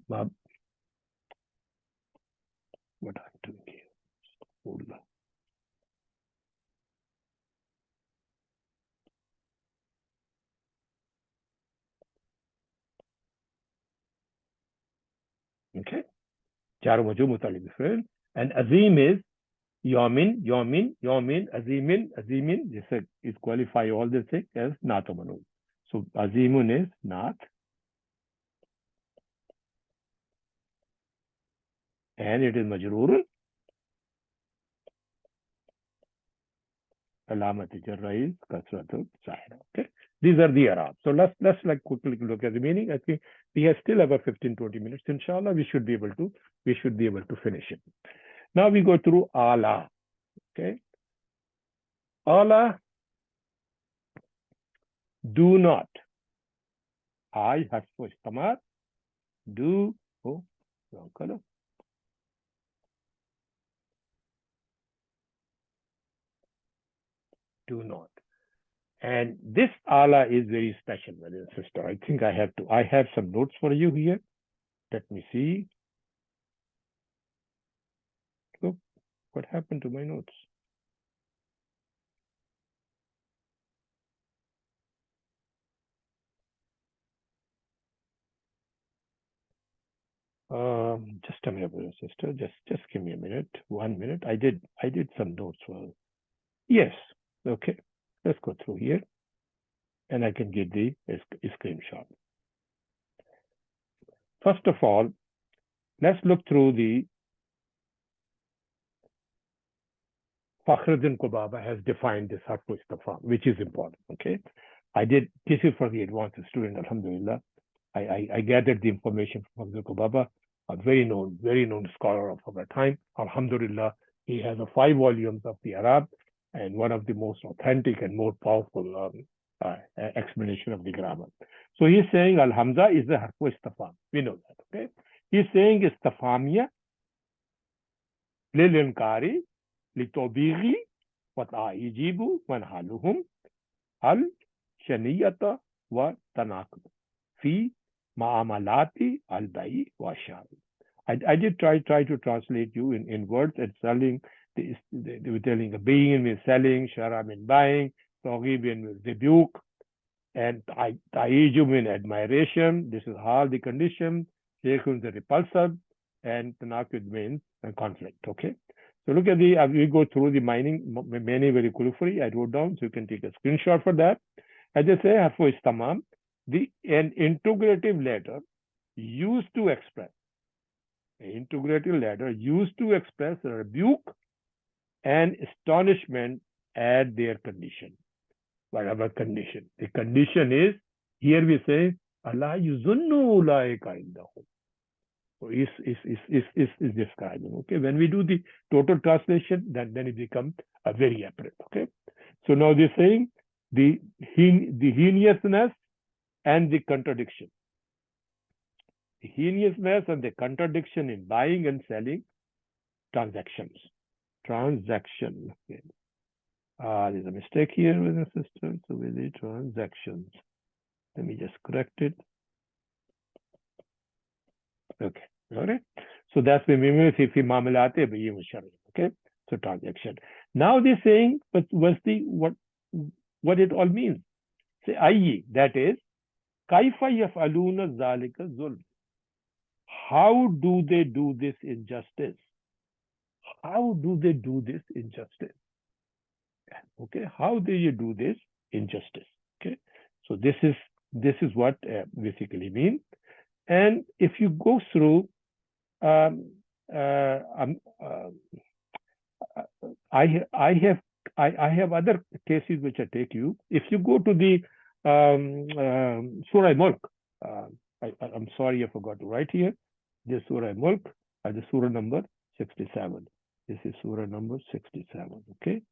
Mab, what I'm doing here. Okay. Jar majrur muta'alliq bil fail, and azim is Yamin, Azimin, this is qualify all this thing as Naat or Manun. So Azimun is Naat, and it is Majrurun. Alamat Jarra is Kasratul Zahira. Okay. These are the Arabs. So let's like quickly look at the meaning. I think we have still about 15-20 minutes. Inshallah, we should be able to finish it. Now we go through Ala. Okay. Ala, do not. I have to istamar. Do, oh, wrong color. Do not. And this ala is very special, brother and sister. I think I have some notes for you here. Let me see. Look, what happened to my notes? just a minute, brother, sister. Just give me a minute. 1 minute. I did some notes for. Yes. Okay. Let's go through here, and I can get the screenshot. First of all, let's look through the Fakhruddin Kubaba has defined this harfu istifham, which is important. Okay. This is for the advanced student, alhamdulillah. I gathered the information from Fakhruddin Kubaba, a very known scholar of our time. Alhamdulillah, he has 5 volumes of the Arab and one of the most authentic and more powerful explanation of the grammar. So he's saying Al-Hamza is a harfu istifham. We know that, okay? He's saying istifhamiya lil-inkari litobighi wa ta'ijibu man haluhum al shaniyata wa tanaqud fi ma'amalati al-bai wa shari. I did try to translate you in words and selling. They were telling being means selling, shara means buying, tawghib means rebuke, and ta'ijub means admiration. This is hal, the condition. Sheikh means the repulsive, and tanaqud means conflict. Okay. So look at we go through the meaning very quickly. I wrote down, so you can take a screenshot for that. As I say, harfu istifham, an integrative letter used to express rebuke and astonishment at their condition, whatever condition. The condition is, here we say, Allah yuzunnu ulaika indahum. So is describing. Okay, when we do the total translation, then it becomes a very apparent. Okay, so now they're saying the heinousness and the contradiction. The heinousness and the contradiction in buying and selling transactions. Transaction. Okay. There's a mistake here with the system. So with the transactions. Let me just correct it. Okay. All right. So that's the meaning if mamalate okay. So transaction. Now they're saying, but what it all means? Say ayi, that is, kaifa yaf'aluna zalika zulm. How do they do this injustice? How do they do this injustice? Okay, how do you do this injustice? Okay, so this is what basically means. And if you go through, I have other cases which I take you. If you go to the Surah Mulk, I'm sorry I forgot to write here. This Surah Mulk, the Surah number 67. This is Surah number 67. Okay.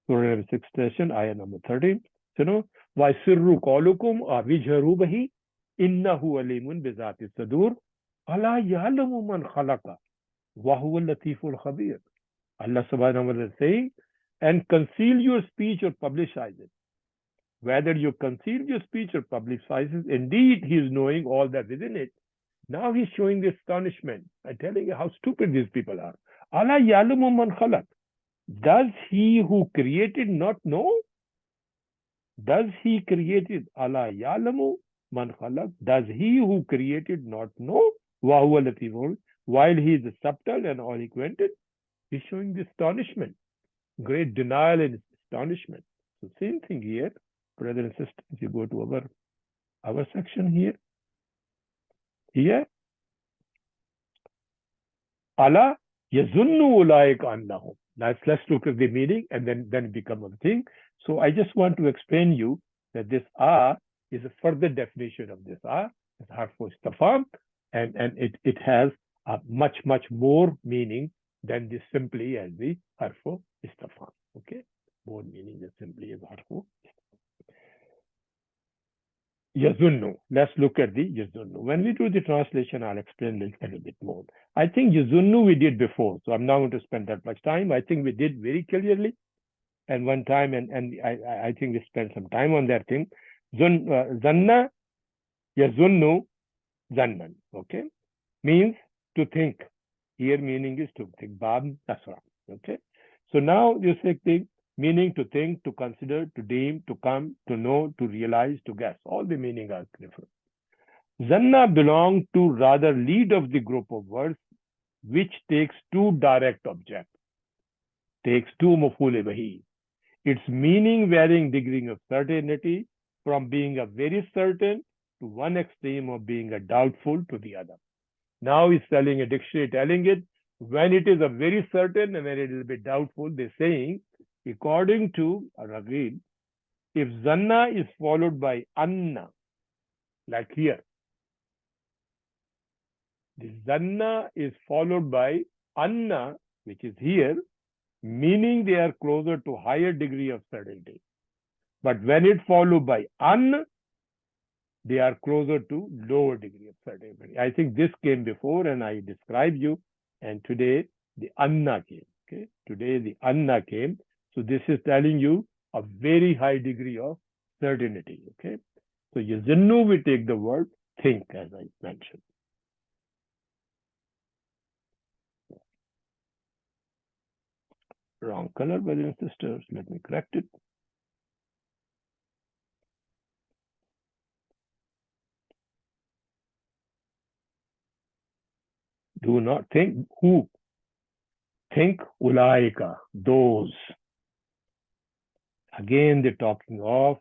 Surah number 67, ayah number 13. So, no, wa sirru qawlukum avijharu bihi innahu alimun bizati sadur ala ya'lamu man khalaqa wa huwa al-latiful khabir. Allah subhanahu wa ta'ala is saying, and conceal your speech or publicize it. Whether you conceal your speech or publicize it, indeed he is knowing all that is in it. Now he's showing the astonishment and telling you how stupid these people are. Ala ya'lamu man khalaq. Does he who created not know? Does he created? Ala ya'lamu man khalaq. Does he who created not know? Wa huwa latiful. While he is subtle and all acquainted, he's showing the astonishment, great denial and astonishment. So same thing here, brothers and sisters. If you go to our section here, Allah yazunnu ulaika annahum. Let's look at the meaning and then become a thing. So I just want to explain you that this is a further definition of this it's harfu istifham, and it has a much more meaning than this simply as the harfu istifham. Okay, more meaning than simply as harfu. Yazunnu. Let's look at the yazunnu. When we do the translation, I'll explain a little bit more. I think yazunnu we did before, so I'm not going to spend that much time. I think we did very clearly, and one time, and I think we spent some time on that thing. Zanna, yazunnu, zannan. Okay, means to think. Here meaning is to think. Bab nasra. Okay, so now you say think. Meaning to think, to consider, to deem, to come, to know, to realize, to guess. All the meaning are different. Zanna belongs to rather lead of the group of words which takes two direct objects, takes two maf'ul bahi. Its meaning varying degree of certainty from being a very certain to one extreme of being a doubtful to the other. Now he's telling a dictionary, telling it when it is a very certain and when it is a bit doubtful, they're saying, according to Raghib, if zanna is followed by anna, like here, the zanna is followed by anna, which is here, meaning they are closer to higher degree of certainty. But when it followed by an, they are closer to lower degree of certainty. I think this came before and I described you, and today the anna came. Okay, today the anna came. So this is telling you a very high degree of certainty. Okay, so yazunnu, we take the word think, as I mentioned. Wrong color, brothers and sisters. Let me correct it. Do not think who. Think ulaika, those. Again, they're talking of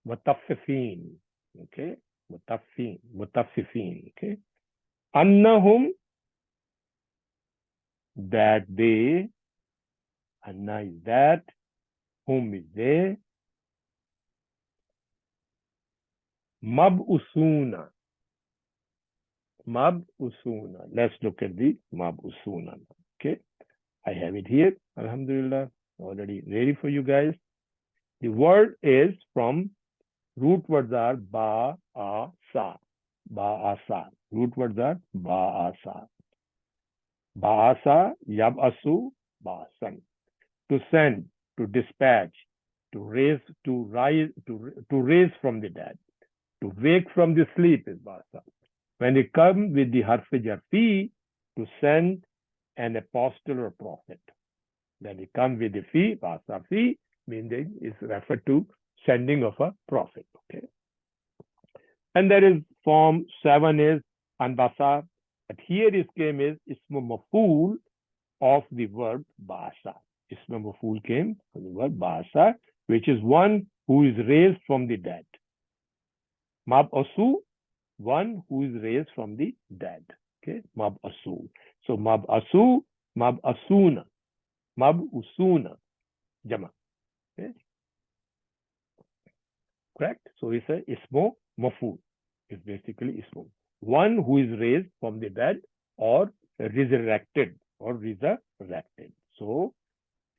Mutaffifin. Okay, Mutaffifin. Okay, annahum, that they, anna is that, whom is they, mab'usuna. Mab'usuna. Let's look at the mab'usuna. Okay, I have it here. Alhamdulillah, already ready for you guys. The word is from root words are ba, a, sa. Ba, a, sa. Root words are ba, a, sa. Ba'asa, yab'asu, ba'asan. To send, to dispatch, to raise, to rise, to raise from the dead, to wake from the sleep is ba'asa. When it comes with the harf fi, to send an apostle or prophet. Then it comes with the fi, ba'asa fi, meaning is referred to sending of a prophet. Okay. And there is form 7 is anbasa. But here is came is ismu maf'ul of the verb ba'asa. Ismu maf'ul came from the verb ba'asa, which is one who is raised from the dead. Mab'asu, one who is raised from the dead. Okay, mab'asu. So mab'asu, mab'asuna, mab'usuna, jama. Okay, correct? So it's a ismu maf'ul. It's basically ismu. One who is raised from the dead or resurrected or resurrected. So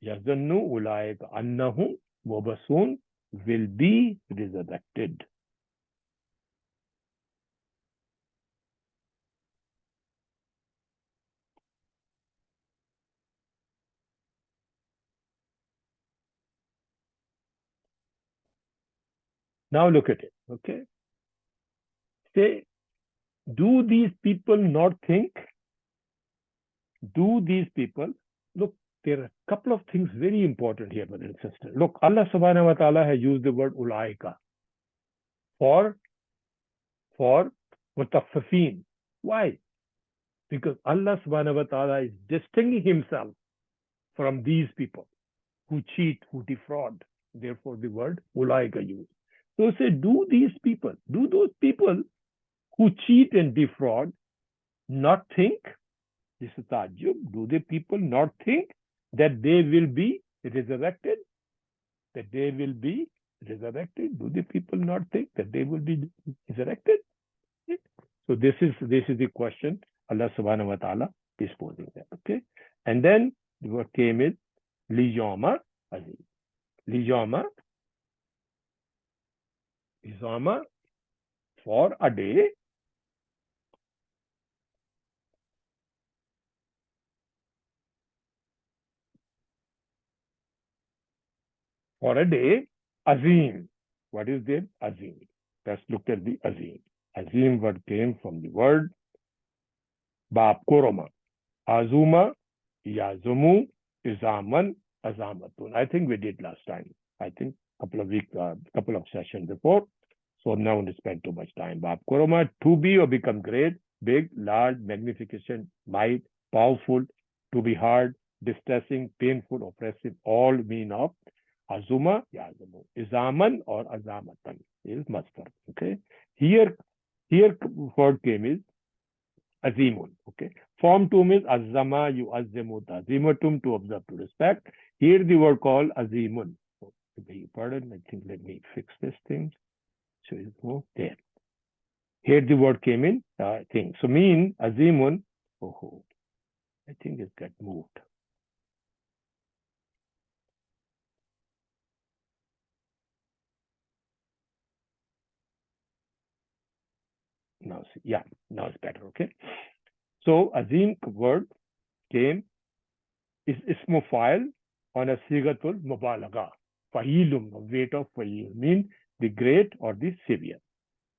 yazannu ulaika annahum wabasun will be resurrected. Now look at it. Okay. Say, do these people not think? Do these people look? There are a couple of things very important here, brother and sister. Look, Allah subhanahu wa ta'ala has used the word ulaika for mutaffifin. Why? Because Allah subhanahu wa ta'ala is distinguishing himself from these people who cheat, who defraud. Therefore, the word ulaika used. So say, do these people, do those people who cheat and defraud not think? This is tajub. Do the people not think that they will be resurrected? That they will be resurrected? Do the people not think that they will be resurrected? So this is the question Allah subhanahu wa ta'ala is posing there. Okay. And then what came is liyama azim. Liyama for a day. For a day, azim. What is the azim? Let's look at the azim. Azim word came from the word Bab Koroma. Azuma, Yazumu, Izaman, Azamatun. I think we did last time. I think couple of sessions before. So now don't spend too much time. Bab Kuroma, to be or become great, big, large, magnificent, might, powerful, to be hard, distressing, painful, oppressive, all mean of Azuma, Yazamu. Izaman or Azamatan is Mastar. Okay. Here word came is Azimun. Okay. Form 2 means Azama, you Azimu, Azimatum, to observe, to respect. Here the word called Azimun. Oh, pardon, I think let me fix this thing. So it's more there. Here the word came in, thing. So mean Azimun. Oh, I think it got moved. Now, yeah, now it's better. Okay. So Azim word came is ismu file on a sigatul mubalaga. Fa'ilum, weight of fa'il, mean the great or the severe.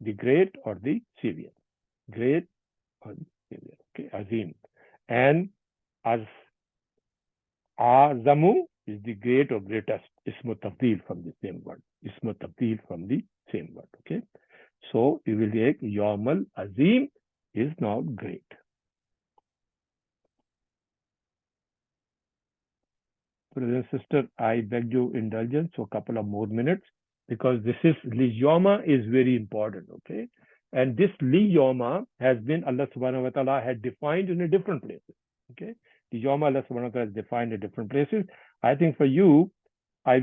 The great or the severe. Great or the severe. Okay, Azim. And as Azamu is the great or greatest. Ismu tabdil from the same word. Ismu tabdil from the same word. Okay. So we will take Yawmal Azim is now great. Brother and sister, I beg your indulgence for a couple of more minutes because this is Liyoma is very important, okay? And this Liyoma has been Allah subhanahu wa ta'ala had defined in a different places, okay? Liyoma Allah subhanahu wa ta'ala has defined in different places. I think for you, I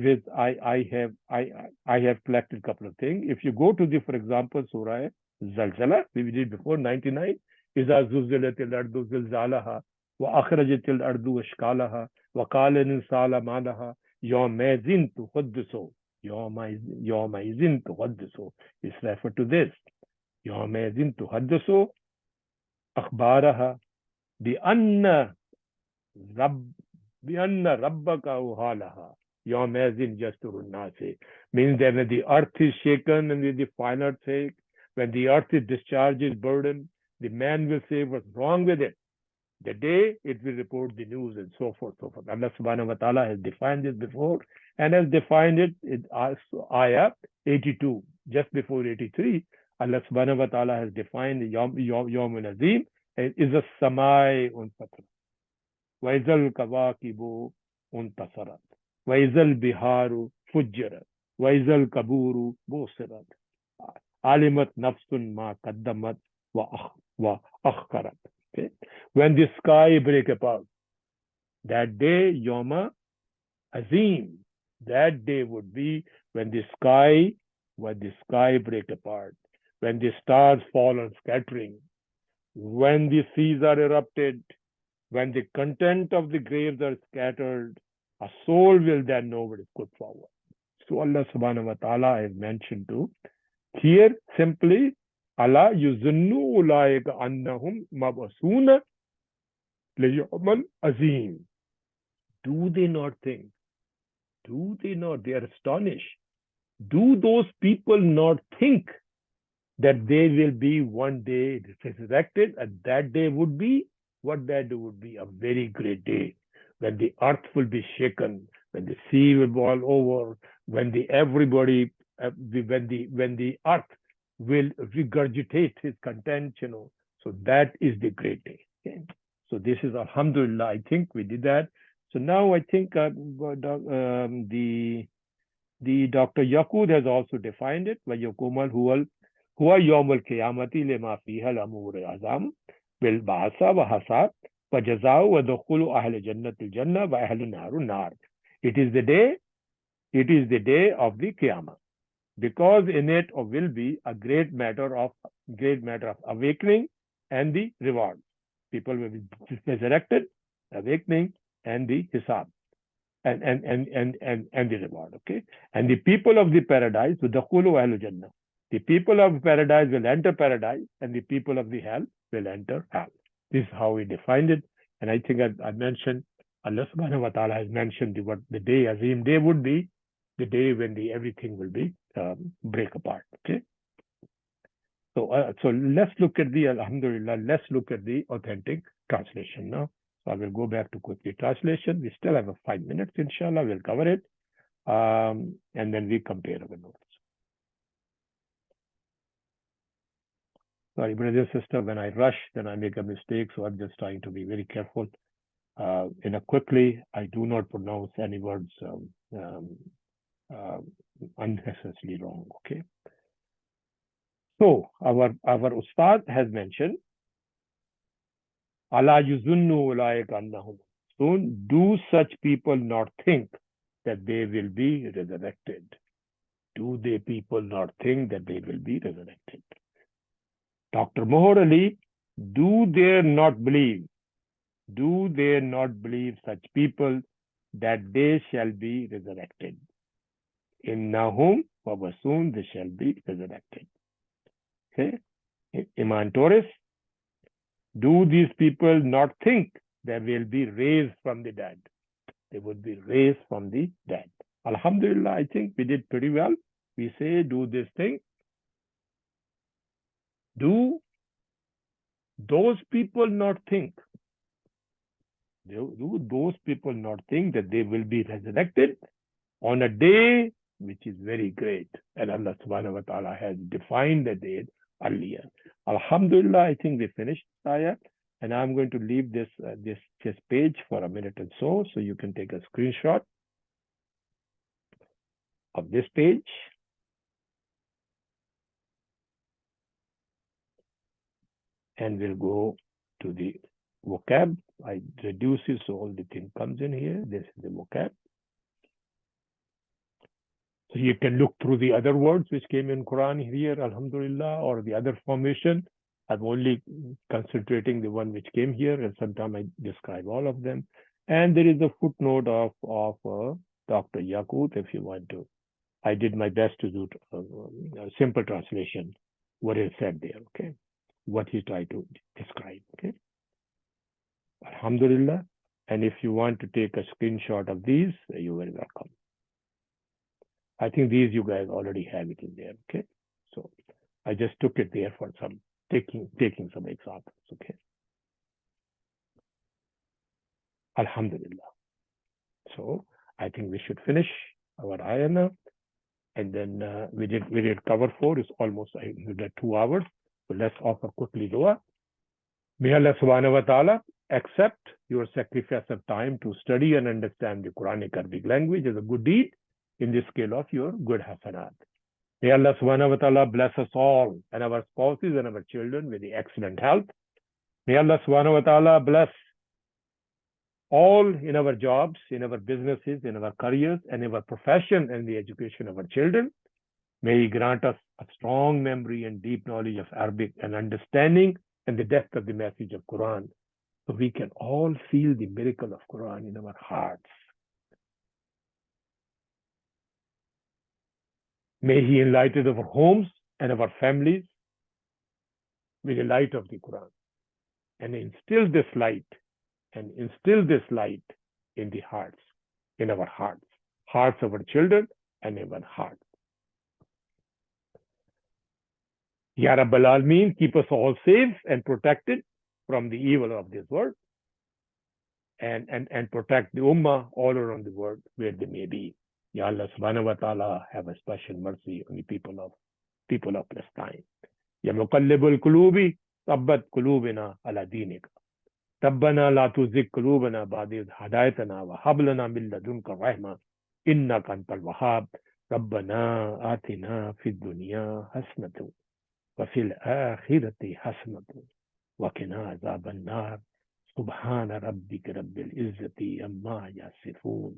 have collected a couple of things. If you go to the, for example, Surah Zalzala, we did before 99, إذا زلزلت الأرض زلزالها وأخرجت الأرض أشكالها وقال الإنسان ما لها يومئذ تحدث يومئذ تحدث. It's referred to this. يومئذ تحدث أخبارها بأن ربك أوحى لها. Yawmazin Jasturun Nase means that when the earth is shaken and the fine earthquake, when the earth is discharged its burden, the man will say what's wrong with it. The day it will report the news and so forth, so forth. Allah subhanahu wa ta'ala has defined this before and has defined it in Ayah 82, just before 83. Allah subhanahu wa ta'ala has defined Yawm Azim is a Samai Unpatra. Waizal Kawakibu Untasarat. Waizal Biharu Fujjarat. Waizal Kaburu Bosirat. Alimat Nafsun Ma Kaddamat wa Akhkarat. Okay. When the sky break apart, that day, Yoma Azim, that day would be when the sky break apart, when the stars fall on scattering, when the seas are erupted, when the content of the graves are scattered, a soul will then know what is good forward. So Allah subhanahu wa ta'ala has mentioned too. Here simply, Allah yuzunnu ulaika annahum mabasuna liyawmal azim. Do they not think? Do they not? They are astonished. Do those people not think that they will be one day resurrected, and that day would be what that day would be? A very great day when the earth will be shaken, when the sea will boil over, when the everybody, when the earth will regurgitate his content, So that is the great day. Okay? So this is Alhamdulillah. I think we did that. So now I think the Dr. Yaqub has also defined it. وَيَقُومَ هو يوم القيامة لما فيها الأمور العظام بالبعث وحساب وجزاء ودخول أهل جنة الجنة وأهل النار النار. It is the day of the Qiyamah, because in it will be a great matter of awakening and the reward. People will be resurrected, awakening, and the hisab. And the reward, okay? And the people of the paradise, وَدَخُولُ أَهْلُ Jannah. The people of paradise will enter paradise, and the people of the hell will enter hell. This is how we defined it. And I think I mentioned, Allah subhanahu wa ta'ala has mentioned what the day, Azim day, would be the day when everything will be break apart, okay? So let's look at Alhamdulillah, let's look at the authentic translation now. So I will go back to quickly translation. We still have 5 minutes, inshallah. We'll cover it. And then we compare our notes. Sorry, brother and sister, when I rush, then I make a mistake. So I'm just trying to be very careful. Quickly, I do not pronounce any words uh, unnecessarily wrong. Okay. So our Ustad has mentioned, Allah yuzunnu ulaika annahum. Soon, do such people not think that they will be resurrected? Do they people not think that they will be resurrected? Dr. Mohor Ali, do they not believe? Do they not believe such people that they shall be resurrected? Innahum, for soon they shall be resurrected. Okay? Iman Torres, do these people not think they will be raised from the dead? They would be raised from the dead. Alhamdulillah, I think we did pretty well. We say, do this thing. Do those people not think? Do those people not think that they will be resurrected on a day which is very great? And Allah subhanahu wa ta'ala has defined the day earlier. Alhamdulillah, I think we finished ayah. And I'm going to leave this page for a minute or so you can take a screenshot of this page. And we'll go to the vocab. I reduce it so all the thing comes in here. This is the vocab. So you can look through the other words which came in Quran here, Alhamdulillah, or the other formation. I'm only concentrating the one which came here, and sometimes I describe all of them. And there is a footnote of Dr. Yaqut, if you want to. I did my best to do a simple translation, what is said there, okay? What he tried to describe, okay? Alhamdulillah. And if you want to take a screenshot of these, you're very welcome. I think these you guys already have it in there, okay? So I just took it there for some taking some examples, okay? Alhamdulillah. So I think we should finish our ayah now. And then we did cover 4. It's almost 2 hours. So let's offer quickly dua. May Allah subhanahu wa ta'ala accept your sacrifice of time to study and understand the Quranic Arabic language as a good deed in the scale of your good hasanat. May Allah subhanahu wa ta'ala bless us all and our spouses and our children with the excellent health. May Allah subhanahu wa ta'ala bless all in our jobs, in our businesses, in our careers, and in our profession and the education of our children. May He grant us a strong memory and deep knowledge of Arabic and understanding and the depth of the message of Quran, so we can all feel the miracle of Quran in our hearts. May He enlighten our homes and our families with the light of the Quran and instill this light in the hearts, in our hearts of our children and in our hearts. Ya Rabbal Alameen, keep us all safe and protected from the evil of this world, and protect the Ummah all around the world where they may be. Ya Allah subhanahu wa ta'ala, have a special mercy on the people of Palestine. Ya Muqallibul Qulubi, Tabbat Qulubina ala Dinika. Rabbana la tuzigh qulubana ba'da idh hadaytana wa hab lana min ladunka rahma innaka antal wahhab. Rabbana atina fid dunya hasanatan wa fil akhirati hasanatan wa qina azaban nar. Subhana rabbika rabbil izzati amma yasifun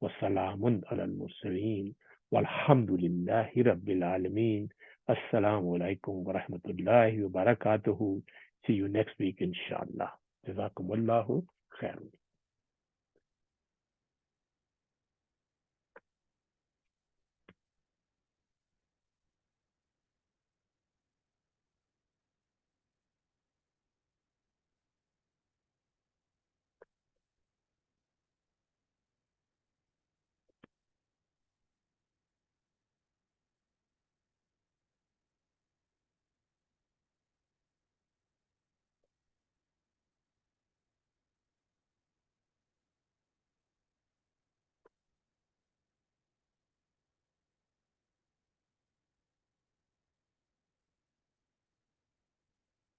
wa salamun alal mursalin walhamdulillahi rabbil alamin. Assalamu alaikum wa rahmatullahi wa barakatuhu. See you next week, inshallah. Jazakumullahu khairan.